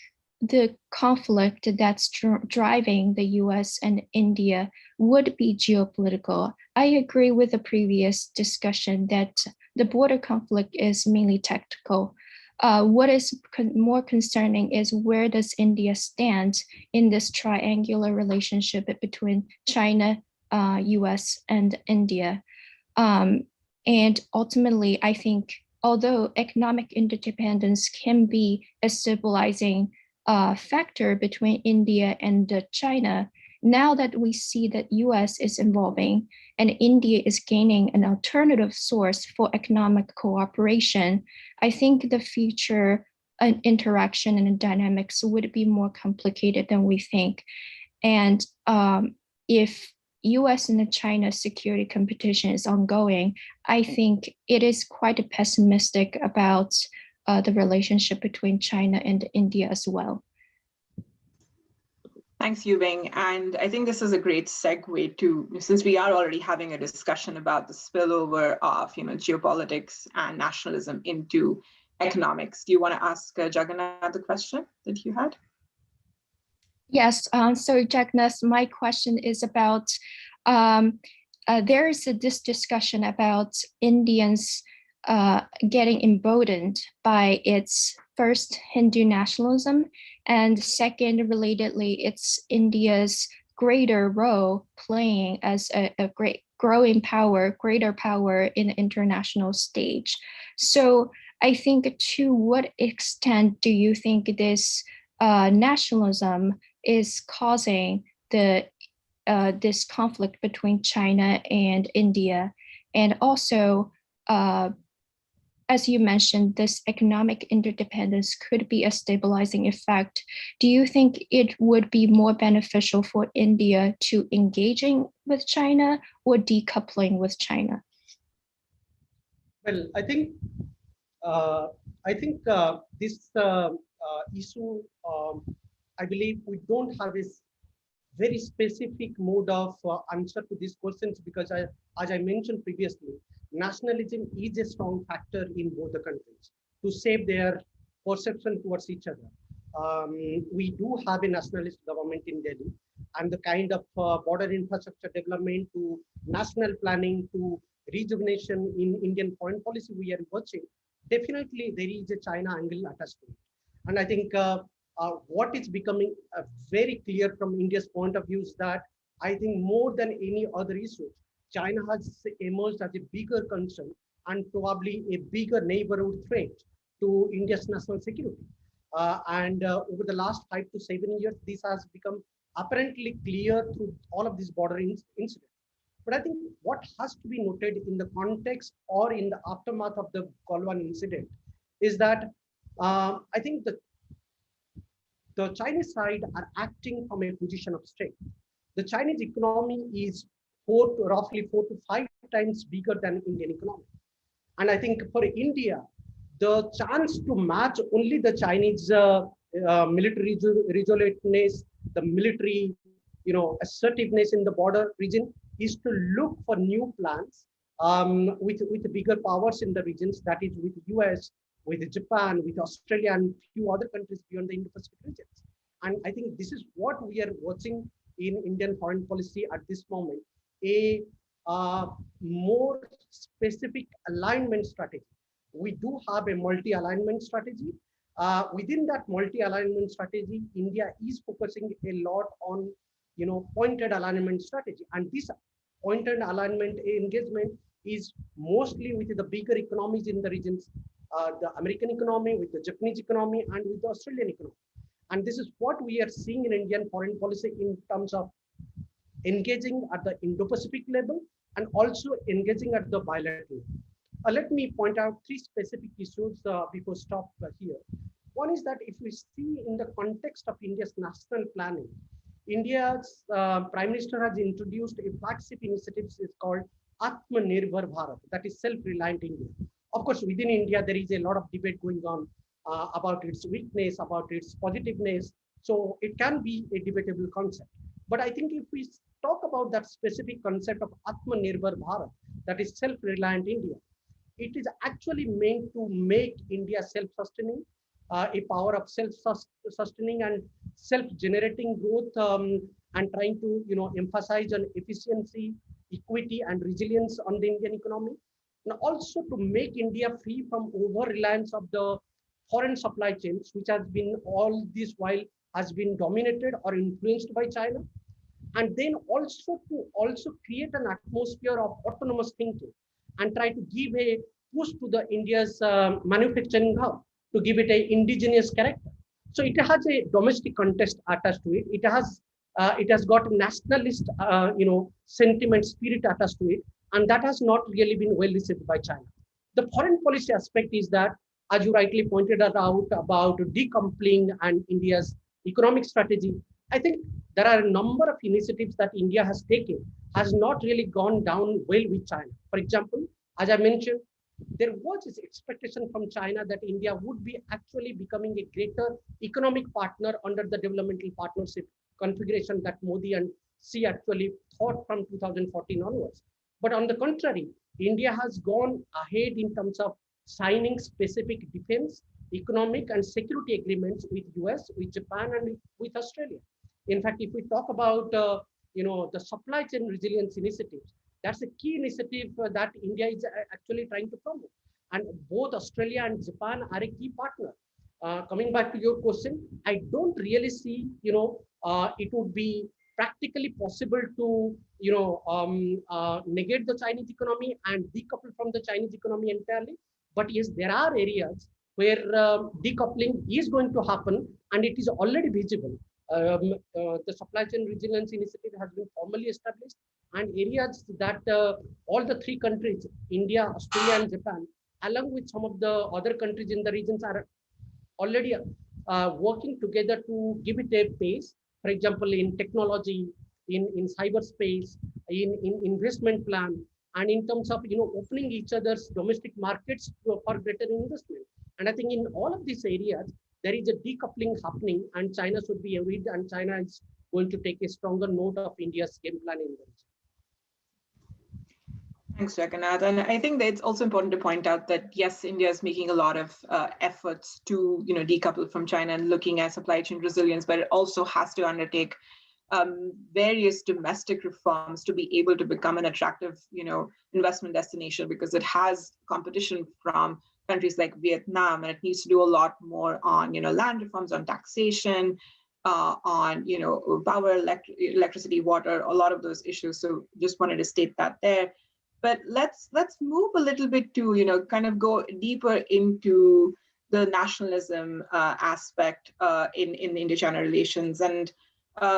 the conflict that's driving the US and India would be geopolitical. I agree with the previous discussion that the border conflict is mainly tactical. What is more concerning is, where does India stand in this triangular relationship between China, US, and India? And ultimately, I think, although economic interdependence can be a stabilizing factor between India and China, now that we see that US is evolving and India is gaining an alternative source for economic cooperation, I think the future interaction and dynamics would be more complicated than we think. And if US and China security competition is ongoing, I think it is quite pessimistic about the relationship between China and India as well. Thanks, Yubing. And I think this is a great segue to, since we are already having a discussion about the spillover of geopolitics and nationalism into economics. Do you want to ask Jagannath the question that you had? Yes, so Jagnas, my question is about, there is this discussion about Indians getting emboldened by its first Hindu nationalism, and second, relatedly, it's India's greater role playing as a great growing power, greater power in the international stage. So I think, to what extent do you think this nationalism is causing this conflict between China and India? And also, as you mentioned, this economic interdependence could be a stabilizing effect. Do you think it would be more beneficial for India to engaging with China or decoupling with China? Well, I think this issue, I believe we don't have a very specific mode of answer to these questions, because as I mentioned previously, nationalism is a strong factor in both the countries to shape their perception towards each other. We do have a nationalist government in Delhi, and the kind of border infrastructure development to national planning to rejuvenation in Indian foreign policy we are watching, definitely there is a China angle attached to it. And I think what is becoming very clear from India's point of view is that I think more than any other issue, China has emerged as a bigger concern and probably a bigger neighborhood threat to India's national security. Over the last 5 to 7 years, this has become apparently clear through all of these border incidents. But I think what has to be noted in the context or in the aftermath of the Galwan incident is that I think the Chinese side are acting from a position of strength. The Chinese economy is roughly 4 to 5 times bigger than Indian economy. And I think for India, the chance to match only the Chinese military resolutiveness, the military assertiveness in the border region is to look for new plans with bigger powers in the regions, that is with US, with Japan, with Australia, and few other countries beyond the Indo-Pacific regions. And I think this is what we are watching in Indian foreign policy at this moment, a more specific alignment strategy. We do have a multi-alignment strategy. Within that multi-alignment strategy, India is focusing a lot on pointed alignment strategy. And this pointed alignment engagement is mostly with the bigger economies in the regions, the American economy, with the Japanese economy, and with the Australian economy. And this is what we are seeing in Indian foreign policy in terms of engaging at the Indo-Pacific level and also engaging at the bilateral level. Let me point out 3 specific issues before stop here. One is that if we see in the context of India's national planning, India's Prime Minister has introduced a flagship initiative called Atmanirbhar Bharat, that is self-reliant India. Of course, within India, there is a lot of debate going on about its weakness, about its positiveness. So it can be a debatable concept. But I think if we talk about that specific concept of Atmanirbhar Bharat, that is self-reliant India, it is actually meant to make India self-sustaining, a power of self-sustaining and self-generating growth, and trying to emphasize on efficiency, equity, and resilience on the Indian economy. And also to make India free from over-reliance of the foreign supply chains, which has been all this while has been dominated or influenced by China. And then also to create an atmosphere of autonomous thinking and try to give a push to the India's manufacturing hub, to give it an indigenous character. So it has a domestic context attached to it. It has got nationalist sentiment, spirit attached to it, and that has not really been well received by China. The foreign policy aspect is that, as you rightly pointed out about decoupling and India's economic strategy, I think there are a number of initiatives that India has taken has not really gone down well with China. For example, as I mentioned, there was this expectation from China that India would be actually becoming a greater economic partner under the developmental partnership configuration that Modi and Xi actually thought from 2014 onwards. But on the contrary, India has gone ahead in terms of signing specific defense, economic, and security agreements with US, with Japan, and with Australia. In fact, if we talk about the supply chain resilience initiatives, that's a key initiative that India is actually trying to promote. And both Australia and Japan are a key partner. Coming back to your question, I don't really see, it would be practically possible to, negate the Chinese economy and decouple from the Chinese economy entirely. But yes, there are areas where decoupling is going to happen, and it is already visible. The supply chain resilience initiative has been formally established, and areas that all the three countries, India, Australia, and Japan, along with some of the other countries in the regions, are already working together to give it a pace. For example, in technology, in cyberspace, in investment plan, and in terms of opening each other's domestic markets for greater investment. And I think in all of these areas, there is a decoupling happening, and China should be worried, and China is going to take a stronger note of India's game plan in the region. Thanks, Jagannath. And I think that it's also important to point out that, yes, India is making a lot of efforts to decouple from China and looking at supply chain resilience, but it also has to undertake various domestic reforms to be able to become an attractive investment destination, because it has competition from countries like Vietnam, and it needs to do a lot more on land reforms, on taxation, on power, electricity, water, a lot of those issues. So just wanted to state that there. But let's move a little bit to kind of go deeper into the nationalism aspect in India-China relations, and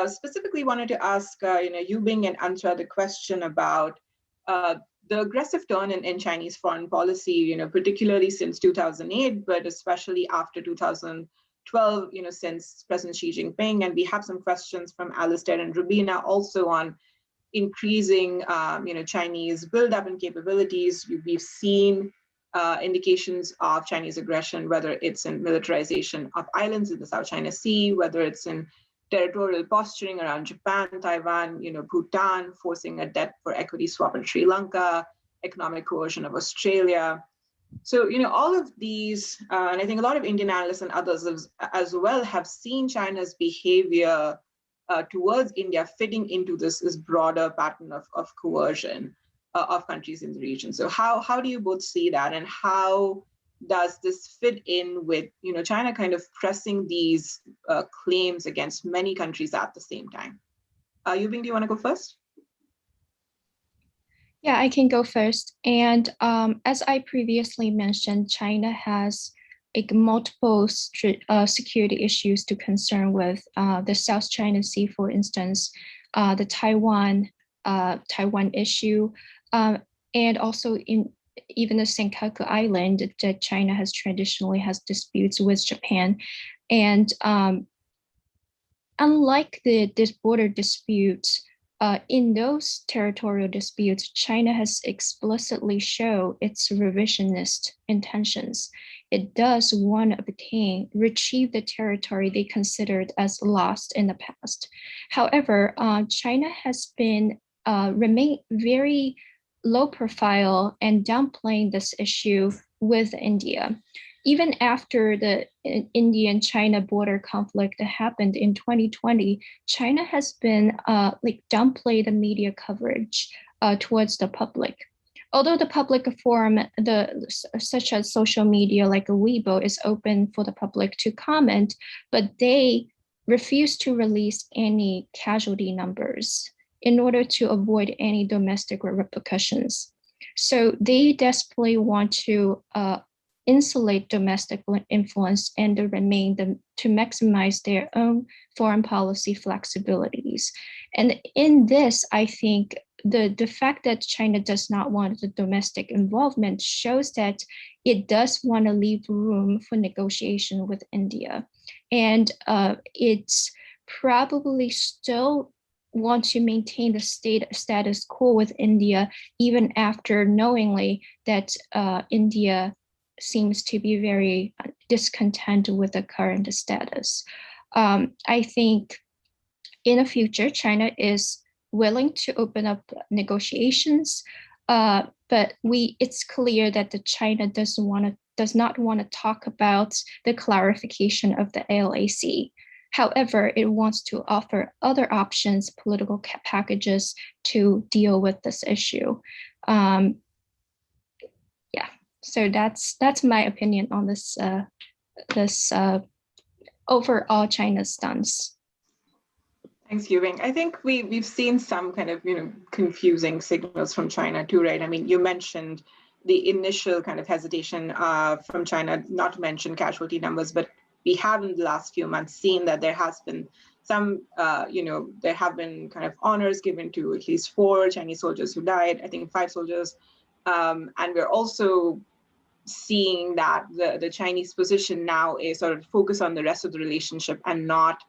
specifically wanted to ask Yubing and Antra the question about the aggressive turn in Chinese foreign policy, particularly since 2008, but especially after 2012, since President Xi Jinping. And we have some questions from Alistair and Rubina also on increasing, Chinese buildup and capabilities. We've seen indications of Chinese aggression, whether it's in militarization of islands in the South China Sea, whether it's in territorial posturing around Japan, Taiwan, Bhutan, forcing a debt for equity swap in Sri Lanka, economic coercion of Australia. So, all of these, and I think a lot of Indian analysts and others as well have seen China's behavior towards India fitting into this broader pattern of coercion of countries in the region. So how do you both see that, and how does this fit in with China kind of pressing these claims against many countries at the same time? Yubing, do you want to go first? Yeah, I can go first. And as I previously mentioned, China has multiple security issues to concern with. The South China Sea, for instance, the Taiwan issue, and also in even the Senkaku Island that China has traditionally has disputes with Japan. And unlike this border disputes, in those territorial disputes, China has explicitly shown its revisionist intentions. It does want to retrieve the territory they considered as lost in the past. However, China has been remain very low profile and downplaying this issue with India. Even after the Indian-China border conflict that happened in 2020, China has been downplay the media coverage towards the public. Although the public forum, such as social media like Weibo, is open for the public to comment, but they refuse to release any casualty numbers in order to avoid any domestic repercussions. So they desperately want to insulate domestic influence and to maximize their own foreign policy flexibilities. And in this, I think the fact that China does not want the domestic involvement shows that it does want to leave room for negotiation with India. And it's probably still want to maintain the status quo with India, even after knowingly that India seems to be very discontent with the current status. I think in the future, China is willing to open up negotiations, but it's clear that China does not want to talk about the clarification of the ALAC. However, it wants to offer other options, political packages to deal with this issue. Yeah, so that's my opinion on this overall China stance. Thanks, Yuving. I think we've seen some kind of confusing signals from China too, right? I mean, you mentioned the initial kind of hesitation from China, not to mention casualty numbers, but we have in the last few months seen that there has been some, there have been kind of honors given to at least 4 Chinese soldiers who died, I think 5 soldiers. And we're also seeing that the Chinese position now is sort of focus on the rest of the relationship and not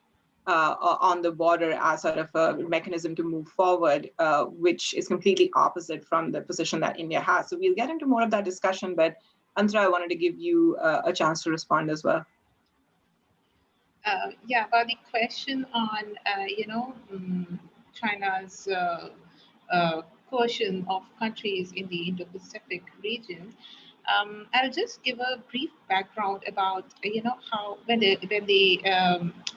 on the border as sort of a mechanism to move forward, which is completely opposite from the position that India has. So we'll get into more of that discussion, but Antra, I wanted to give you a chance to respond as well. Yeah, about the question on, China's quotient of countries in the Indo-Pacific region. I'll just give a brief background about, how when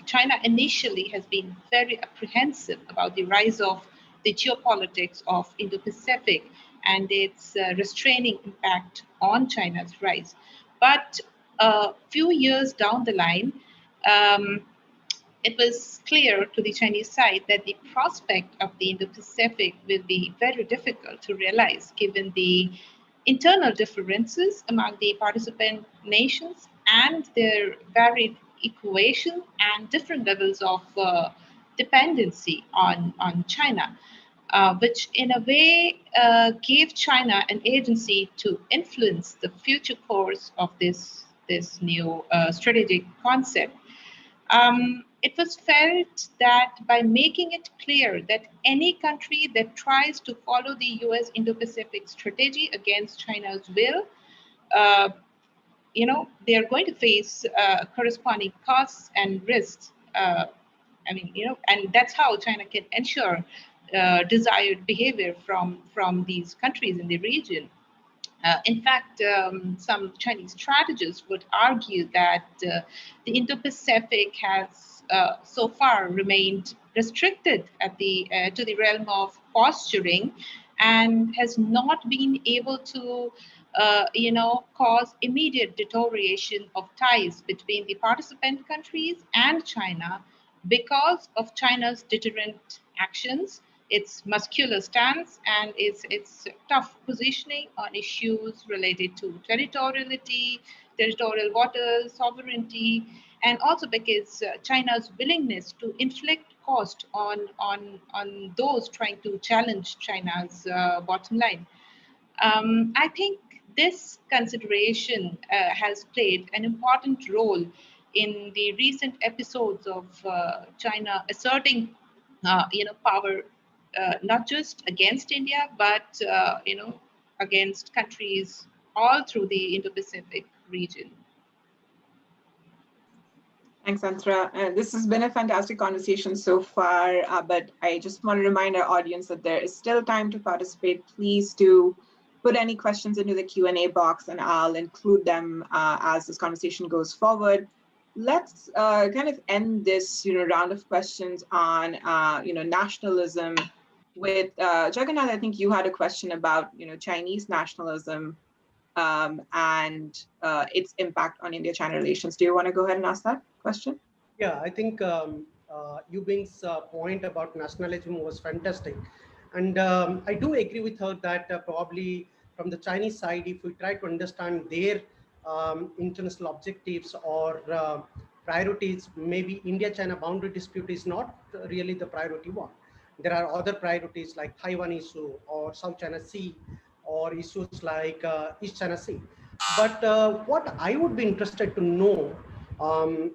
China initially has been very apprehensive about the rise of the geopolitics of Indo-Pacific and its restraining impact on China's rise. But a few years down the line, it was clear to the Chinese side that the prospect of the Indo-Pacific will be very difficult to realize given the internal differences among the participant nations and their varied equation and different levels of dependency on China, which in a way gave China an agency to influence the future course of this new strategic concept. It was felt that by making it clear that any country that tries to follow the US Indo-Pacific strategy against China's will, they are going to face corresponding costs and risks. And that's how China can ensure desired behavior from these countries in the region. In fact, some Chinese strategists would argue that the Indo-Pacific has so far remained restricted to the realm of posturing and has not been able to cause immediate deterioration of ties between the participant countries and China because of China's deterrent actions, its muscular stance, and its tough positioning on issues related to territoriality, territorial waters, sovereignty, and also because China's willingness to inflict cost on those trying to challenge China's bottom line. I think this consideration has played an important role in the recent episodes of China asserting, power not just against India, but against countries all through the Indo-Pacific region. Thanks, Antra. This has been a fantastic conversation so far, but I just want to remind our audience that there is still time to participate. Please do put any questions into the Q&A box and I'll include them as this conversation goes forward. Let's kind of end this round of questions on nationalism with Jagannath. I think you had a question about Chinese nationalism and its impact on India-China relations. Do you want to go ahead and ask that question? Yeah, I think Yubing's point about nationalism was fantastic. And I do agree with her that probably from the Chinese side, if we try to understand their international objectives or priorities, maybe India-China boundary dispute is not really the priority one. There are other priorities like Taiwan issue or South China Sea or issues like East China Sea. But what I would be interested to know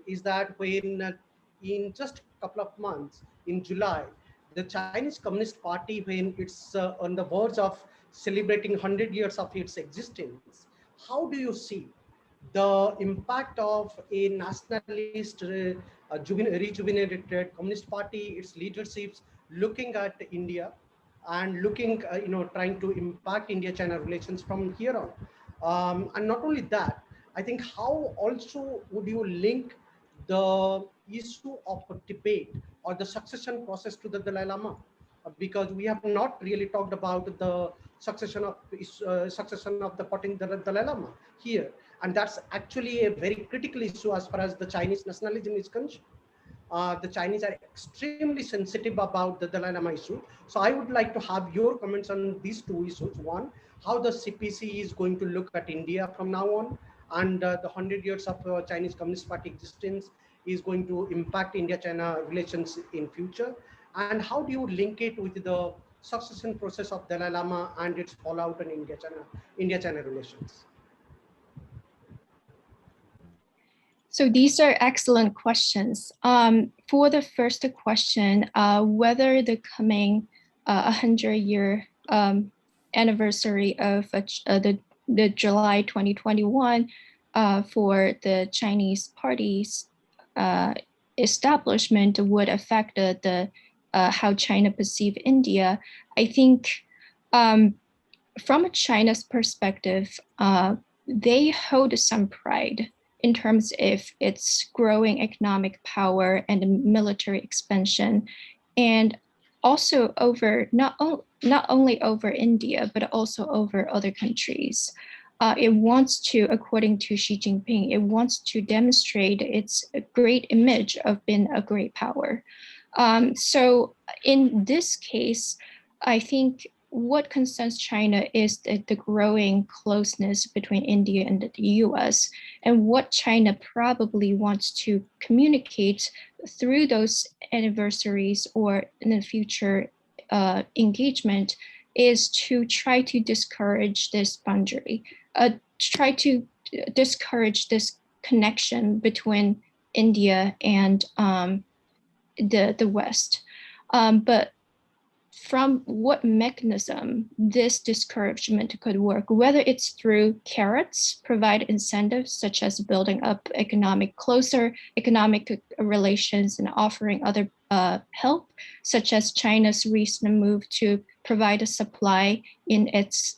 is that when in just a couple of months, in July, the Chinese Communist Party, when it's on the verge of celebrating 100 years of its existence, how do you see the impact of a nationalist, rejuvenated Communist Party, its leaderships looking at India and looking, trying to impact India-China relations from here on? And not only that, I think how also would you link the issue of a debate or the succession process to the Dalai Lama, because we have not really talked about the succession of the putting the Dalai Lama here, and that's actually a very critical issue as far as the Chinese nationalism is concerned. The Chinese are extremely sensitive about the Dalai Lama issue. So I would like to have your comments on these two issues. One, how the CPC is going to look at India from now on, and the 100 years of Chinese Communist Party existence is going to impact India-China relations in future. And how do you link it with the succession process of Dalai Lama and its fallout on India-China relations? So these are excellent questions. For the first question, whether the coming 100-year anniversary of the July 2021 for the Chinese party's establishment would affect the how China perceive India, I think from China's perspective, they hold some pride in terms of its growing economic power and military expansion, and also over not only over India, but also over other countries. It wants to, according to Xi Jinping, it wants to demonstrate its great image of being a great power. So in this case, I think what concerns China is the growing closeness between India and the US, and what China probably wants to communicate through those anniversaries or in the future engagement is to try to discourage this boundary, try to discourage this connection between India and the West. But from what mechanism this discouragement could work, whether it's through carrots, provide incentives such as building up closer economic relations and offering other help, such as China's recent move to provide a supply in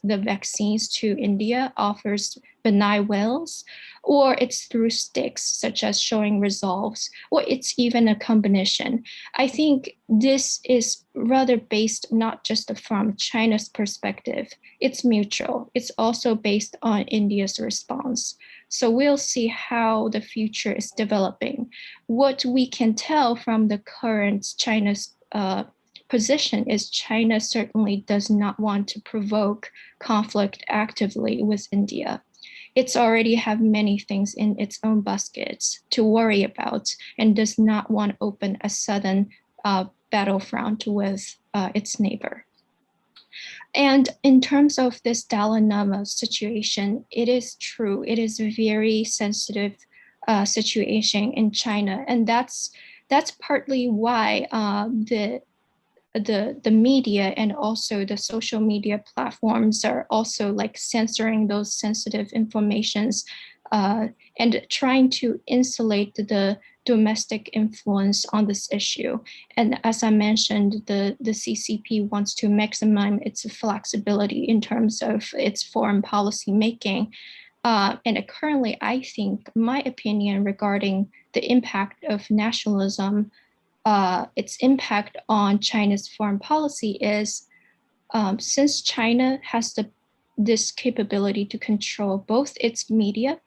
the vaccines to India offers benign whales, or it's through sticks, such as showing resolves, or it's even a combination. I think this is rather based not just from China's perspective, it's mutual. It's also based on India's response. So we'll see how the future is developing. What we can tell from the current China's position is China certainly does not want to provoke conflict actively with India. It's already have many things in its own baskets to worry about and does not want to open a sudden battlefront with its neighbor. And in terms of this Dalai Lama situation, it is true. It is a very sensitive situation in China, and that's partly why the media and also the social media platforms are also like censoring those sensitive informations and trying to insulate the domestic influence on this issue. And as I mentioned, the CCP wants to maximize its flexibility in terms of its foreign policy making. And currently, I think my opinion regarding the impact of nationalism, its impact on China's foreign policy is, since China has this capability to control both its media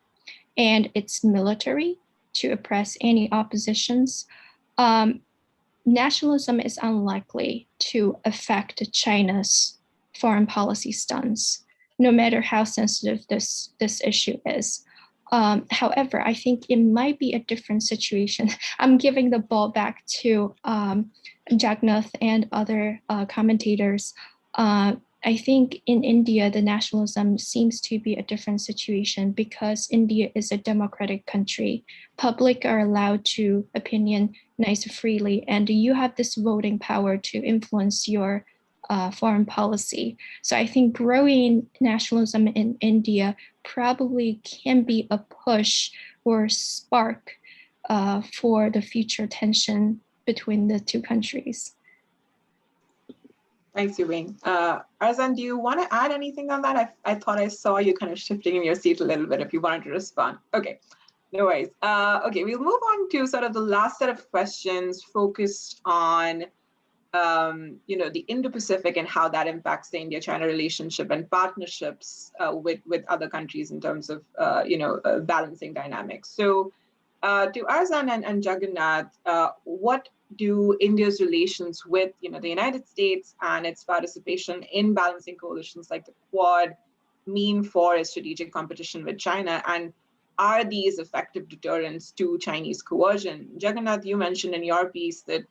and its military to oppress any oppositions, nationalism is unlikely to affect China's foreign policy stance, no matter how sensitive this issue is. However, I think it might be a different situation. I'm giving the ball back to Jagannath and other commentators. I think in India, the nationalism seems to be a different situation because India is a democratic country. Public are allowed to opinionize freely, and you have this voting power to influence your foreign policy. So I think growing nationalism in India probably can be a push or spark for the future tension between the two countries. Thanks, Yubing. Arzan, do you want to add anything on that? I thought I saw you kind of shifting in your seat a little bit if you wanted to respond. Okay. No worries. Okay, we'll move on to sort of the last set of questions focused on the Indo-Pacific and how that impacts the India-China relationship and partnerships with other countries in terms of balancing dynamics. So to Arzan and Jagannath, what do India's relations with the United States and its participation in balancing coalitions like the Quad mean for a strategic competition with China? And are these effective deterrents to Chinese coercion? Jagannath, you mentioned in your piece that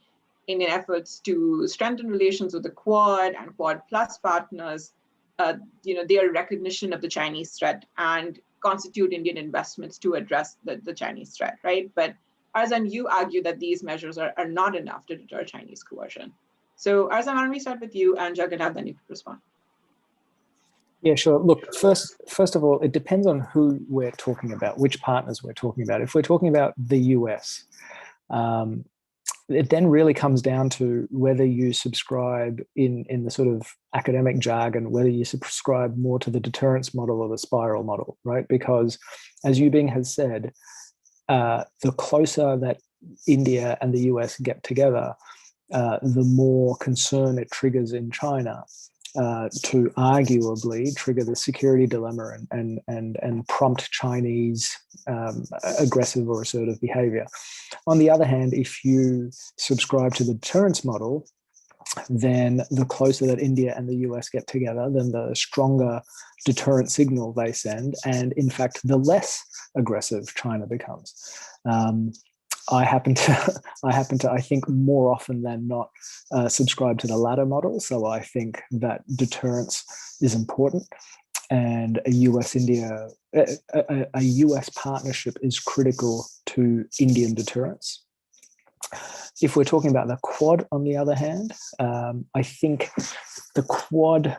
Indian efforts to strengthen relations with the Quad and Quad Plus partners, their recognition of the Chinese threat and constitute Indian investments to address the Chinese threat, right? But Arzan, you argue that these measures are not enough to deter Chinese coercion. So Arzan, why don't we start with you, and Jagannath, then you can respond. Yeah, sure. Look, first of all, it depends on who we're talking about, which partners we're talking about. If we're talking about the US, it then really comes down to whether you subscribe in the sort of academic jargon, whether you subscribe more to the deterrence model or the spiral model, right? Because as Yubing has said, the closer that India and the US get together, the more concern it triggers in China to arguably trigger the security dilemma and prompt Chinese aggressive or assertive behavior. On the other hand, if you subscribe to the deterrence model, then the closer that India and the US get together, then the stronger deterrent signal they send, and in fact, the less aggressive China becomes. I happen to, I think, more often than not, subscribe to the latter model. So I think that deterrence is important, and a US-India, a US partnership is critical to Indian deterrence. If we're talking about the Quad, on the other hand, I think the Quad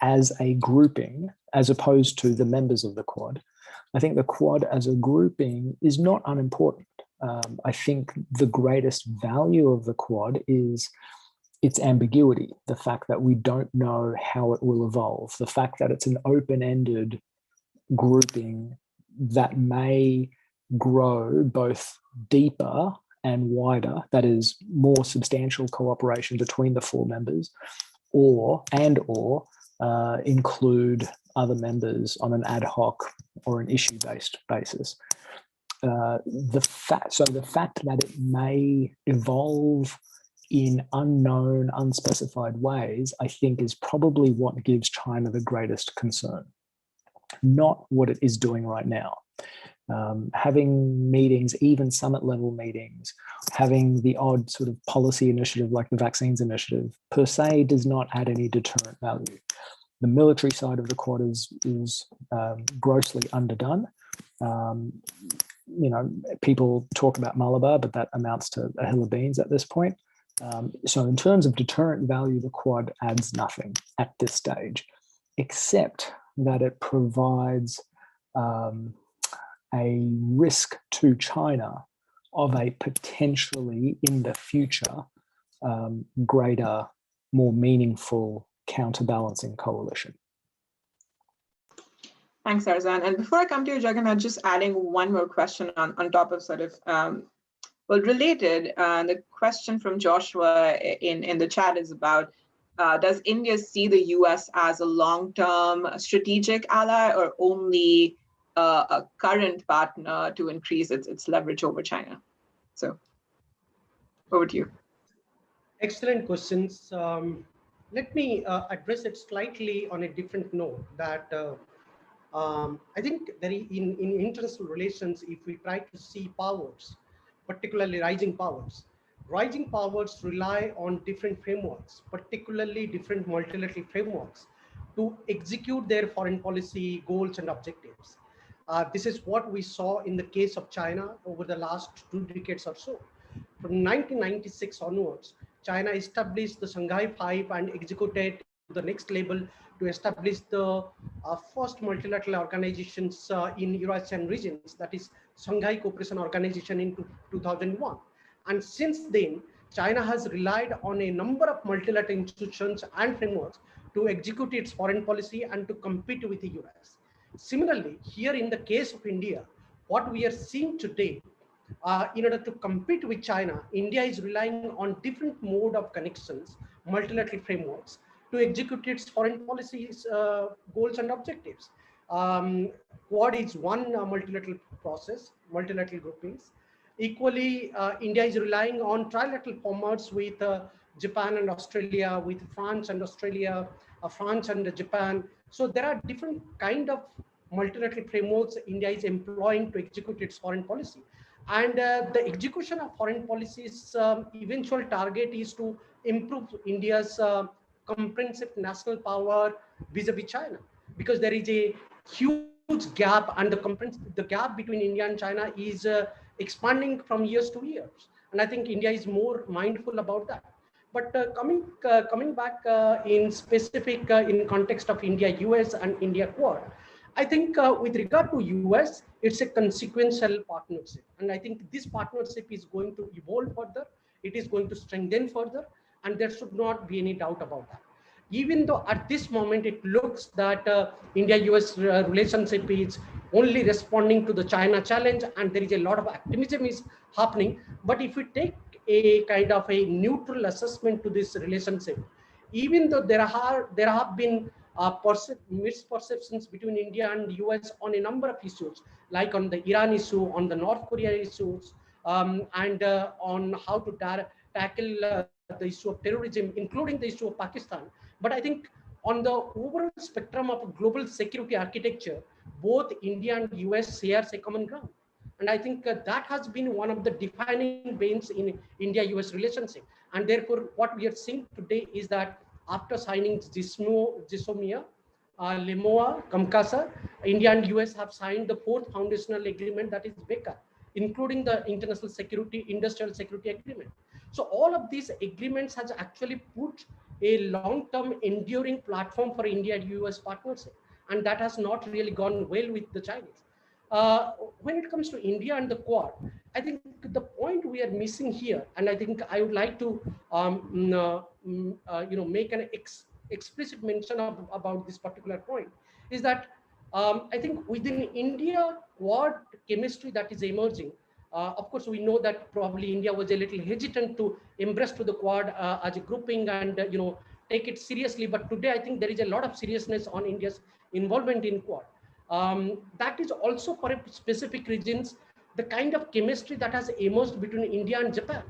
as a grouping, as opposed to the members of the Quad, I think the Quad as a grouping is not unimportant. I think the greatest value of the Quad is its ambiguity, the fact that we don't know how it will evolve, the fact that it's an open-ended grouping that may grow both deeper and wider, that is more substantial cooperation between the four members, or include other members on an ad hoc or an issue-based basis. The fact that it may evolve in unknown, unspecified ways, I think is probably what gives China the greatest concern, not what it is doing right now. Having meetings, even summit level meetings, having the odd sort of policy initiative like the vaccines initiative per se does not add any deterrent value. The military side of the Quad is grossly underdone. People talk about Malabar, but that amounts to a hill of beans at this point. So in terms of deterrent value, the Quad adds nothing at this stage, except that it provides a risk to China of a potentially, in the future, greater, more meaningful counterbalancing coalition. Thanks, Arzan. And before I come to you, Jagannath, just adding one more question on top of sort of, related. The question from Joshua in the chat is about, does India see the US as a long-term strategic ally or only a current partner to increase its leverage over China? So over to you. Excellent questions. Let me address it slightly on a different note, that I think that in international relations, if we try to see powers, particularly rising powers rely on different frameworks, particularly different multilateral frameworks, to execute their foreign policy goals and objectives. This is what we saw in the case of China over the last 2 decades or so. From 1996 onwards, China established the Shanghai Five and executed to the next level to establish the first multilateral organizations in Eurasian regions, that is Shanghai Cooperation Organization in 2001. And since then, China has relied on a number of multilateral institutions and frameworks to execute its foreign policy and to compete with the US. Similarly, here in the case of India, what we are seeing today, in order to compete with China, India is relying on different mode of connections, multilateral frameworks, to execute its foreign policies, goals and objectives. Quad is one multilateral process, multilateral groupings. Equally, India is relying on trilateral formats with Japan and Australia, with France and Australia, France and Japan. So there are different kind of multilateral frameworks India is employing to execute its foreign policy. And the execution of foreign policy's eventual target is to improve India's comprehensive national power vis-a-vis China, because there is a huge gap, and the gap between India and China is expanding from years to years. And I think India is more mindful about that. But coming back in specific in context of India, US and India Quad, I think with regard to US, it's a consequential partnership. And I think this partnership is going to evolve further. It is going to strengthen further. And there should not be any doubt about that. Even though at this moment, it looks that India-US relationship is only responding to the China challenge, and there is a lot of activism is happening. But if we take a kind of a neutral assessment to this relationship, even though there have been misperceptions between India and US on a number of issues, like on the Iran issue, on the North Korea issues, and on how to tackle the issue of terrorism, including the issue of Pakistan. But I think on the overall spectrum of global security architecture, both India and US shares a common ground. And I think that has been one of the defining veins in India-US relationship. And therefore, what we are seeing today is that after signing Jisomia, Lemoa, Kamkasa, India and US have signed the fourth foundational agreement, that is BECA, including the International Security, Industrial Security Agreement. So all of these agreements has actually put a long-term enduring platform for India-US partnership. And that has not really gone well with the Chinese. When it comes to India and the Quad, I think the point we are missing here, and I think I would like to make an explicit mention about this particular point, is that I think within India Quad chemistry that is emerging, of course, we know that probably India was a little hesitant to embrace to the Quad as a grouping and take it seriously. But today, I think there is a lot of seriousness on India's involvement in Quad. That is also for specific regions, the kind of chemistry that has emerged between India and Japan.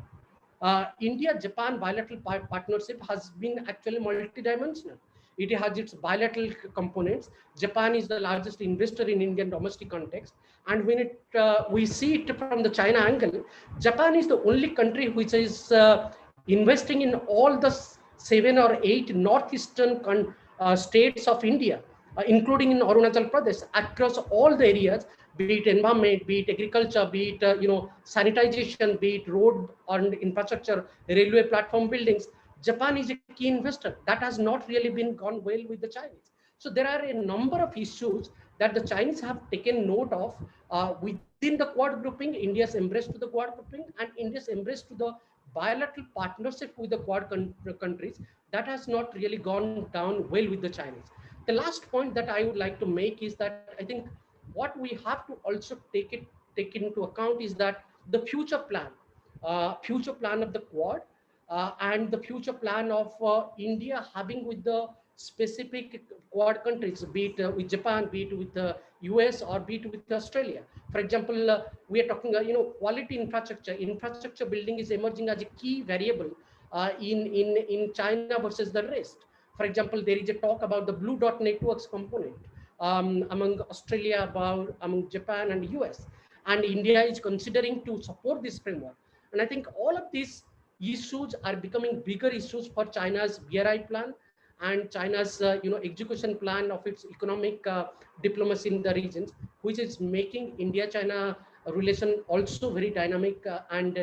India-Japan bilateral partnership has been actually multidimensional. It has its bilateral components. Japan is the largest investor in Indian domestic context. And when we see it from the China angle, Japan is the only country which is investing in all the 7 or 8 northeastern states of India, including in Arunachal Pradesh, across all the areas, be it environment, be it agriculture, be it sanitization, be it road and infrastructure, railway platform buildings. Japan is a key investor. That has not really been gone well with the Chinese. So there are a number of issues that the Chinese have taken note of within the Quad grouping. India's embrace to the Quad grouping and India's embrace to the bilateral partnership with the Quad countries, that has not really gone down well with the Chinese. The last point that I would like to make is that I think what we have to also take into account is that the future plan of the Quad and the future plan of India having with the specific Quad countries, be it with Japan, be it with the US, or be it with Australia. For example, we are talking, quality infrastructure building is emerging as a key variable in China versus the rest. For example, there is a talk about the blue dot networks component among Australia, among Japan and US. And India is considering to support this framework. And I think all of these issues are becoming bigger issues for China's BRI plan and China's execution plan of its economic diplomacy in the regions, which is making India-China relation also very dynamic and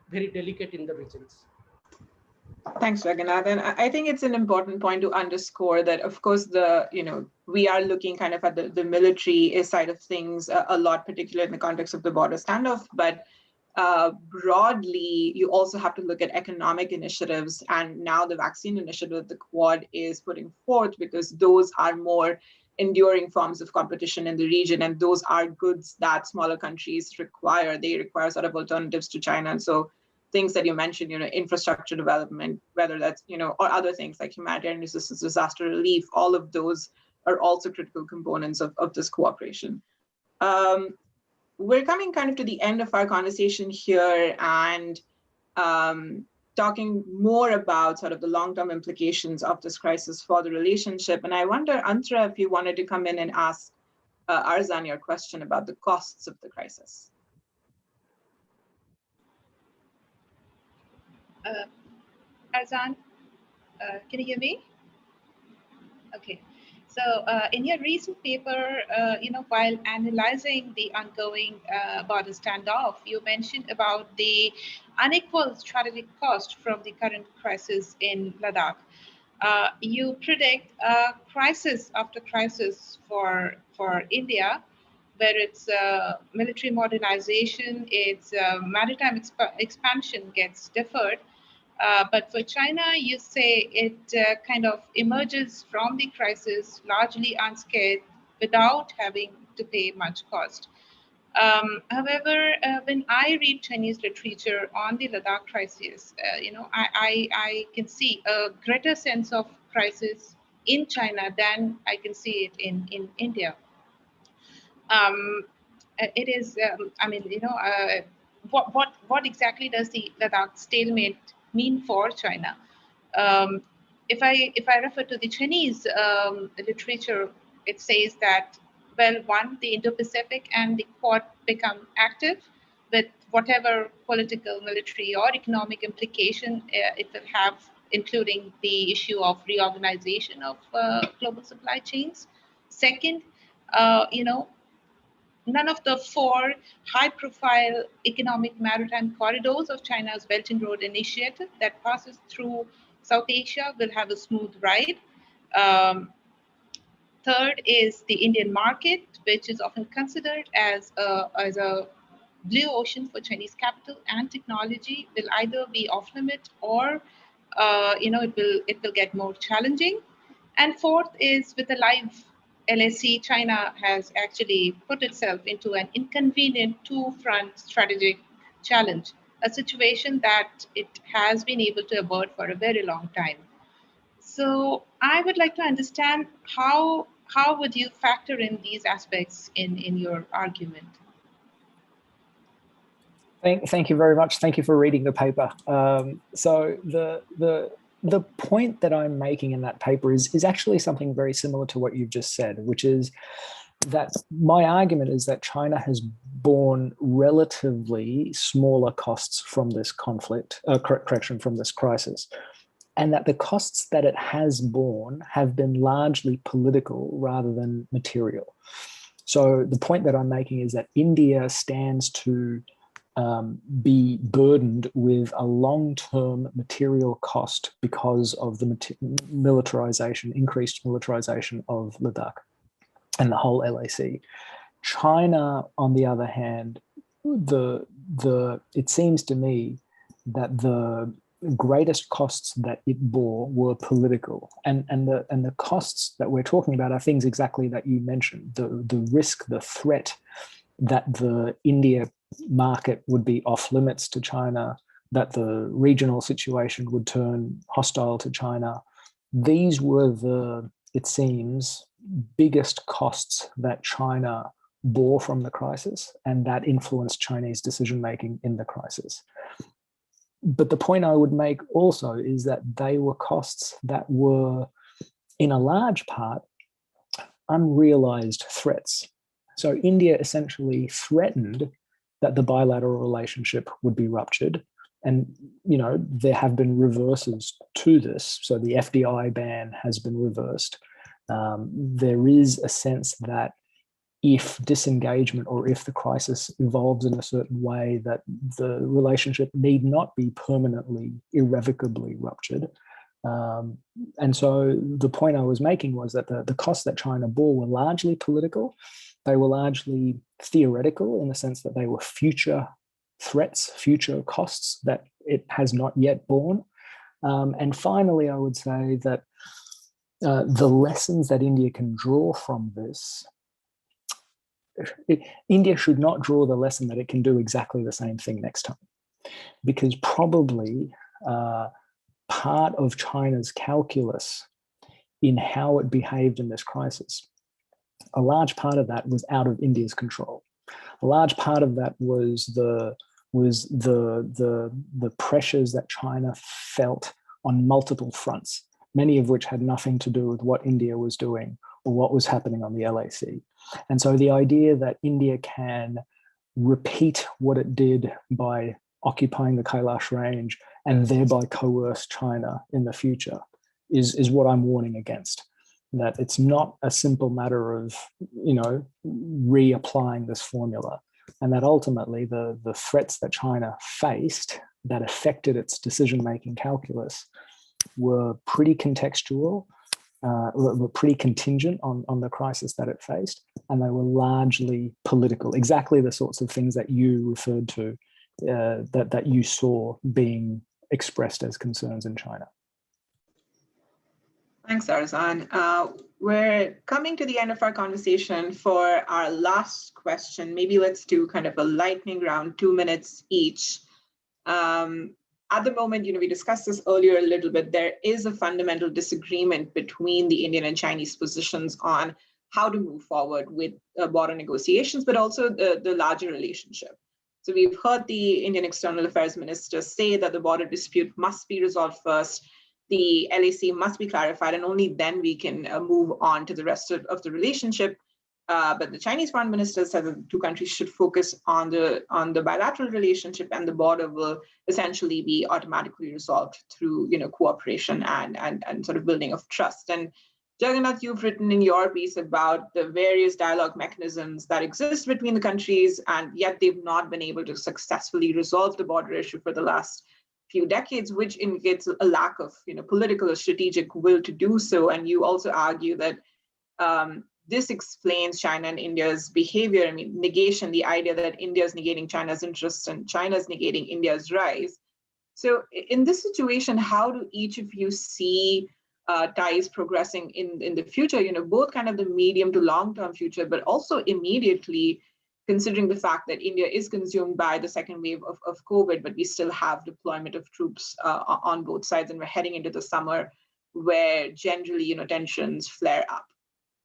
very delicate in the regions. Thanks, Raghunath. And I think it's an important point to underscore that, of course, we are looking kind of at the military side of things a lot, particularly in the context of the border standoff. But broadly, you also have to look at economic initiatives, and now the vaccine initiative the Quad is putting forth, because those are more enduring forms of competition in the region, and those are goods that smaller countries require. They require sort of alternatives to China. And so things that you mentioned, infrastructure development, whether that's, or other things like humanitarian assistance, disaster relief, all of those are also critical components of this cooperation. We're coming kind of to the end of our conversation here, and talking more about sort of the long-term implications of this crisis for the relationship. And I wonder, Antra, if you wanted to come in and ask Arzan your question about the costs of the crisis. Arzan, can you hear me? Okay. So in your recent paper, while analyzing the ongoing border standoff, you mentioned about the unequal strategic cost from the current crisis in Ladakh. You predict crisis after crisis for India, where its military modernization, its maritime expansion gets deferred. But for China, you say it kind of emerges from the crisis largely unscathed without having to pay much cost. However, when I read Chinese literature on the Ladakh crisis, I can see a greater sense of crisis in China than I can see it in India. It is, what exactly does the Ladakh stalemate mean for China? If I refer to the Chinese literature, it says that, well, one, the Indo-Pacific and the Quad become active with whatever political, military, or economic implication it will have, including the issue of reorganization of global supply chains. Second, none of the four high-profile economic maritime corridors of China's Belt and Road Initiative that passes through South Asia will have a smooth ride. Third is the Indian market, which is often considered as a blue ocean for Chinese capital and technology, will either be off limit or it will get more challenging. And fourth is, with the live LSE, China has actually put itself into an inconvenient two-front strategic challenge, a situation that it has been able to avert for a very long time. So I would like to understand how would you factor in these aspects in your argument? Thank you very much. Thank you for reading the paper. So the point that I'm making in that paper is actually something very similar to what you've just said, which is that my argument is that China has borne relatively smaller costs from this conflict, from this crisis, and that the costs that it has borne have been largely political rather than material. So the point that I'm making is that India stands to be burdened with a long-term material cost because of the increased militarization of Ladakh and the whole LAC. China, on the other hand, it seems to me that the greatest costs that it bore were political, and the costs that we're talking about are things exactly that you mentioned: the risk, the threat that the India market would be off limits to China, that the regional situation would turn hostile to China. These were it seems, biggest costs that China bore from the crisis, and that influenced Chinese decision-making in the crisis. But the point I would make also is that they were costs that were, in a large part, unrealized threats. So India essentially threatened that the bilateral relationship would be ruptured. And, there have been reverses to this. So the FDI ban has been reversed. There is a sense that if disengagement or if the crisis evolves in a certain way, that the relationship need not be permanently, irrevocably ruptured. And so the point I was making was that the costs that China bore were largely political. They were largely theoretical in the sense that they were future threats, future costs that it has not yet borne. And finally, I would say that the lessons that India can draw from this, India should not draw the lesson that it can do exactly the same thing next time, because probably part of China's calculus in how it behaved in this crisis, a large part of that was out of India's control. A large part of that was the pressures that China felt on multiple fronts, many of which had nothing to do with what India was doing or what was happening on the LAC. And so the idea that India can repeat what it did by occupying the Kailash range and thereby coerce China in the future is what I'm warning against. That it's not a simple matter of, reapplying this formula, and that ultimately the threats that China faced that affected its decision-making calculus were pretty contextual, were pretty contingent on the crisis that it faced, and they were largely political, exactly the sorts of things that you referred to, that you saw being expressed as concerns in China. Thanks, Arzan. We're coming to the end of our conversation. For our last question, maybe let's do kind of a lightning round, 2 minutes each. At the moment, we discussed this earlier a little bit, there is a fundamental disagreement between the Indian and Chinese positions on how to move forward with border negotiations, but also the larger relationship. So we've heard the Indian External Affairs Minister say that the border dispute must be resolved first, the LAC must be clarified, and only then we can move on to the rest of the relationship. But the Chinese Foreign Minister said that the two countries should focus on the bilateral relationship, and the border will essentially be automatically resolved through cooperation and sort of building of trust. And Jagannath, you've written in your piece about the various dialogue mechanisms that exist between the countries, and yet they've not been able to successfully resolve the border issue for the last few decades, which indicates a lack of political or strategic will to do so. And you also argue that this explains China and India's behavior. I mean, negation, the idea that India is negating China's interests and China is negating India's rise. So in this situation, how do each of you see ties progressing in the future, both kind of the medium to long-term future, but also immediately, considering the fact that India is consumed by the second wave of COVID, but we still have deployment of troops on both sides, and we're heading into the summer where generally, tensions flare up.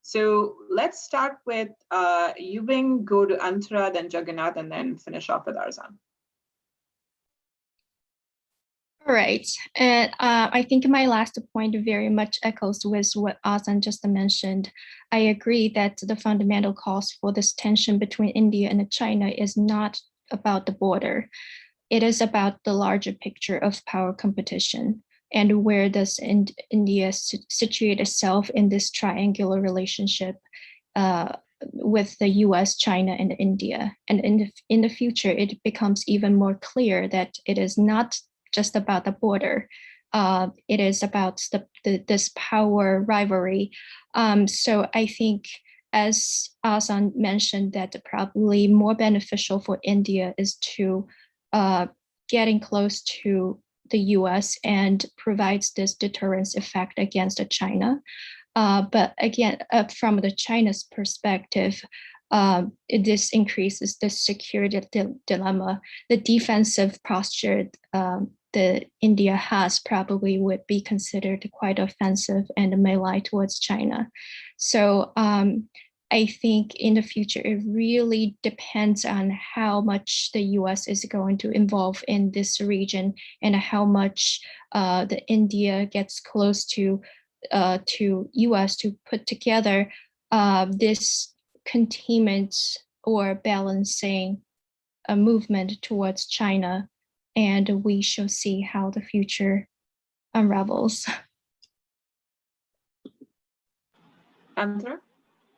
So let's start with Yubing, go to Antara, then Jagannath, and then finish off with Arzan. All right, and I think my last point very much echoes with what Arzan just mentioned. I agree that the fundamental cause for this tension between India and China is not about the border. It is about the larger picture of power competition and where does India situate itself in this triangular relationship with the US, China, and India. And in the future, it becomes even more clear that it is not just about the border. It is about this power rivalry. So I think, as Arzan mentioned, that probably more beneficial for India is to getting close to the US and provides this deterrence effect against China. But again, from the China's perspective, this increases the security dilemma. The defensive posture that India has probably would be considered quite offensive and may lie towards China. So I think in the future, it really depends on how much the US is going to involve in this region and how much the India gets close to US to put together this containment or balancing a movement towards China, and we shall see how the future unravels. Antara?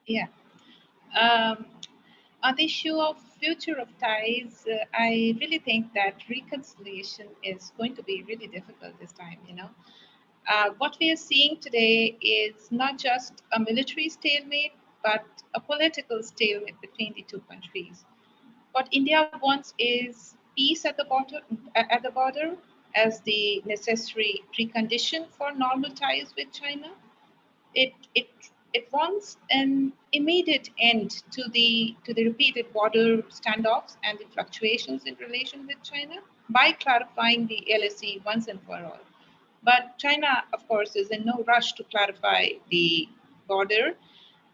Yeah. On the issue of future of ties, I really think that reconciliation is going to be really difficult this time, What we are seeing today is not just a military stalemate, but a political stalemate between the two countries. What India wants is peace at the border as the necessary precondition for normal ties with China. it wants an immediate end to the repeated border standoffs and the fluctuations in relation with China by clarifying the LSE once and for all. But China, of course, is in no rush to clarify the border.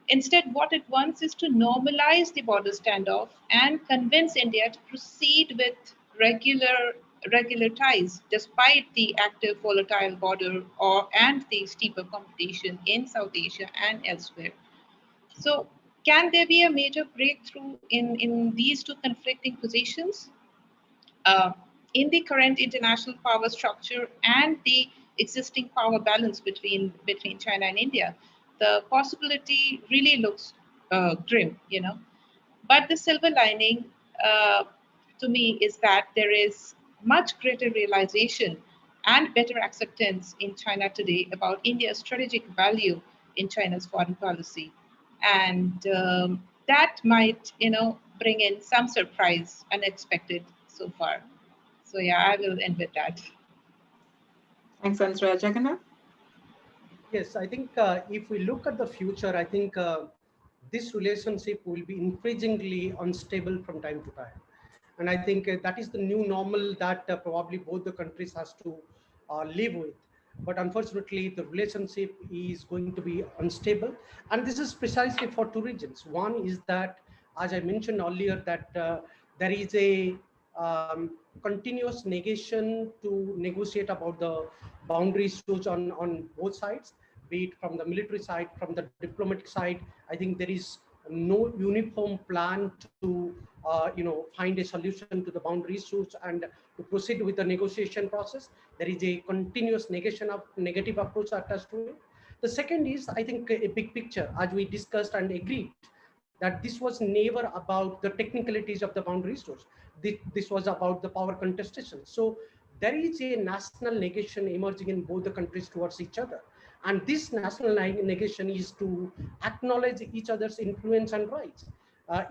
Instead, what it wants is to normalize the border standoff and convince India to proceed with regular ties, despite the active volatile border and the steeper competition in South Asia and elsewhere. So, can there be a major breakthrough in these two conflicting positions? Uh, in the current international power structure and the existing power balance between China and India, the possibility really looks grim, you know. But the silver lining to me is that there is much greater realization and better acceptance in China today about India's strategic value in China's foreign policy. And that might, bring in some surprise, unexpected so far. So yeah, I will end with that. Thanks, Ansra. Jagannath? Yes, I think if we look at the future, I think this relationship will be increasingly unstable from time to time. And I think that is the new normal that probably both the countries has to live with. But unfortunately, the relationship is going to be unstable. And this is precisely for two reasons. One is that, as I mentioned earlier, that there is a continuous negation to negotiate about the boundary issues on both sides, be it from the military side, from the diplomatic side. I think there is no uniform plan to find a solution to the boundary issues and to proceed with the negotiation process. There is a continuous negation of negative approach attached to it. The second is, I think, a big picture, as we discussed and agreed, that this was never about the technicalities of the boundary issues. This was about the power contestation. So there is a national negation emerging in both the countries towards each other. And this national negation is to acknowledge each other's influence and rights.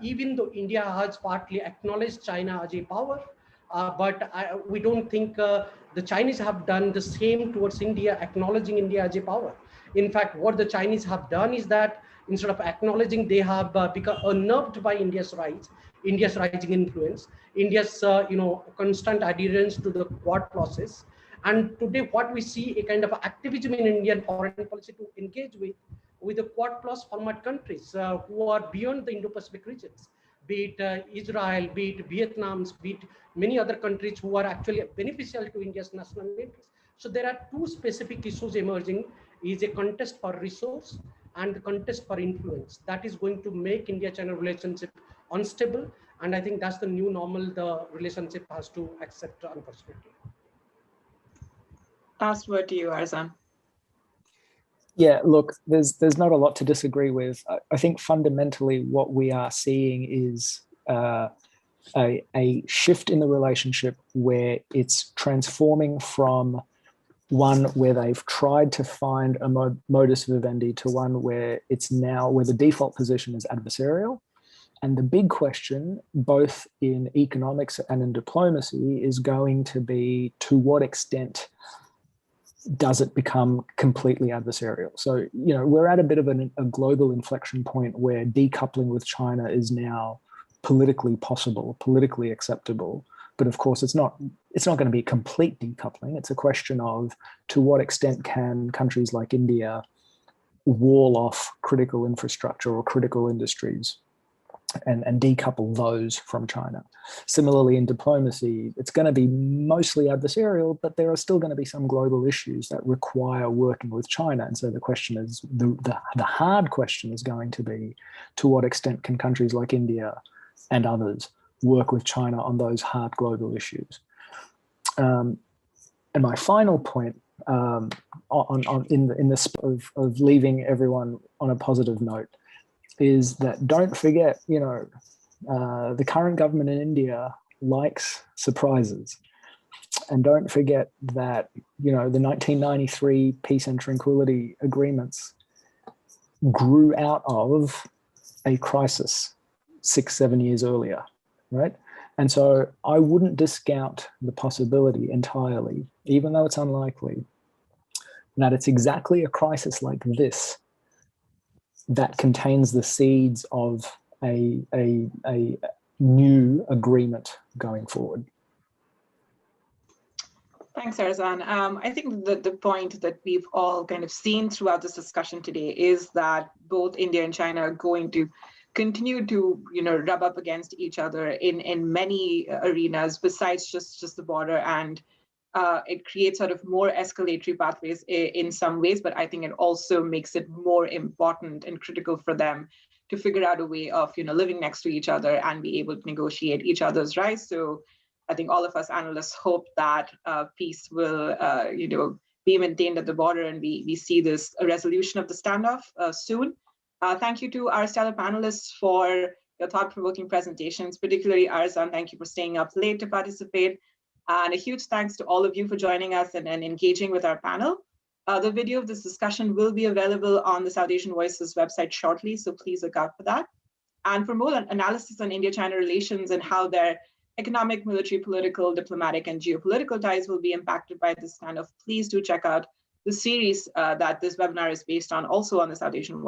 Even though India has partly acknowledged China as a power, but we don't think the Chinese have done the same towards India, acknowledging India as a power. In fact, what the Chinese have done is that instead of acknowledging, they have become unnerved by India's rights, India's rising influence, India's constant adherence to the Quad process. And today, what we see a kind of activism in Indian foreign policy to engage with the Quad Plus format countries who are beyond the Indo-Pacific regions, be it Israel, be it Vietnam, be it many other countries who are actually beneficial to India's national interests. So there are two specific issues emerging: is a contest for resource and the contest for influence. That is going to make India-China relationship unstable. And I think that's the new normal the relationship has to accept, unfortunately. Last word to you, Arzan. Yeah, look, there's not a lot to disagree with. I think fundamentally what we are seeing is a shift in the relationship where it's transforming from one where they've tried to find a modus vivendi to one where it's now where the default position is adversarial. And the big question, both in economics and in diplomacy, is going to be to what extent does it become completely adversarial? So, we're at a bit of a global inflection point where decoupling with China is now politically possible, politically acceptable. But of course, it's not going to be complete decoupling. It's a question of to what extent can countries like India wall off critical infrastructure or critical industries and decouple those from China. Similarly, in diplomacy, it's going to be mostly adversarial, but there are still going to be some global issues that require working with China. And so the question is, the hard question is going to be, to what extent can countries like India and others work with China on those hard global issues? And my final point in this of leaving everyone on a positive note is that don't forget, the current government in India likes surprises. And don't forget that, the 1993 peace and tranquility agreements grew out of a crisis 6-7 years earlier, right? And so I wouldn't discount the possibility entirely, even though it's unlikely, that it's exactly a crisis like this that contains the seeds of a new agreement going forward. Thanks, Arzan. I think the point that we've all kind of seen throughout this discussion today is that both India and China are going to continue to, rub up against each other in many arenas besides just the border, and it creates sort of more escalatory pathways in some ways, but I think it also makes it more important and critical for them to figure out a way of, living next to each other and be able to negotiate each other's rights. So I think all of us analysts hope that peace will, be maintained at the border, and we see this a resolution of the standoff soon. Thank you to our stellar panelists for your thought-provoking presentations, particularly Arzan. Thank you for staying up late to participate. And a huge thanks to all of you for joining us and engaging with our panel. The video of this discussion will be available on the South Asian Voices website shortly, so please look out for that. And for more analysis on India-China relations and how their economic, military, political, diplomatic, and geopolitical ties will be impacted by this standoff, please do check out the series that this webinar is based on, also on the South Asian Voices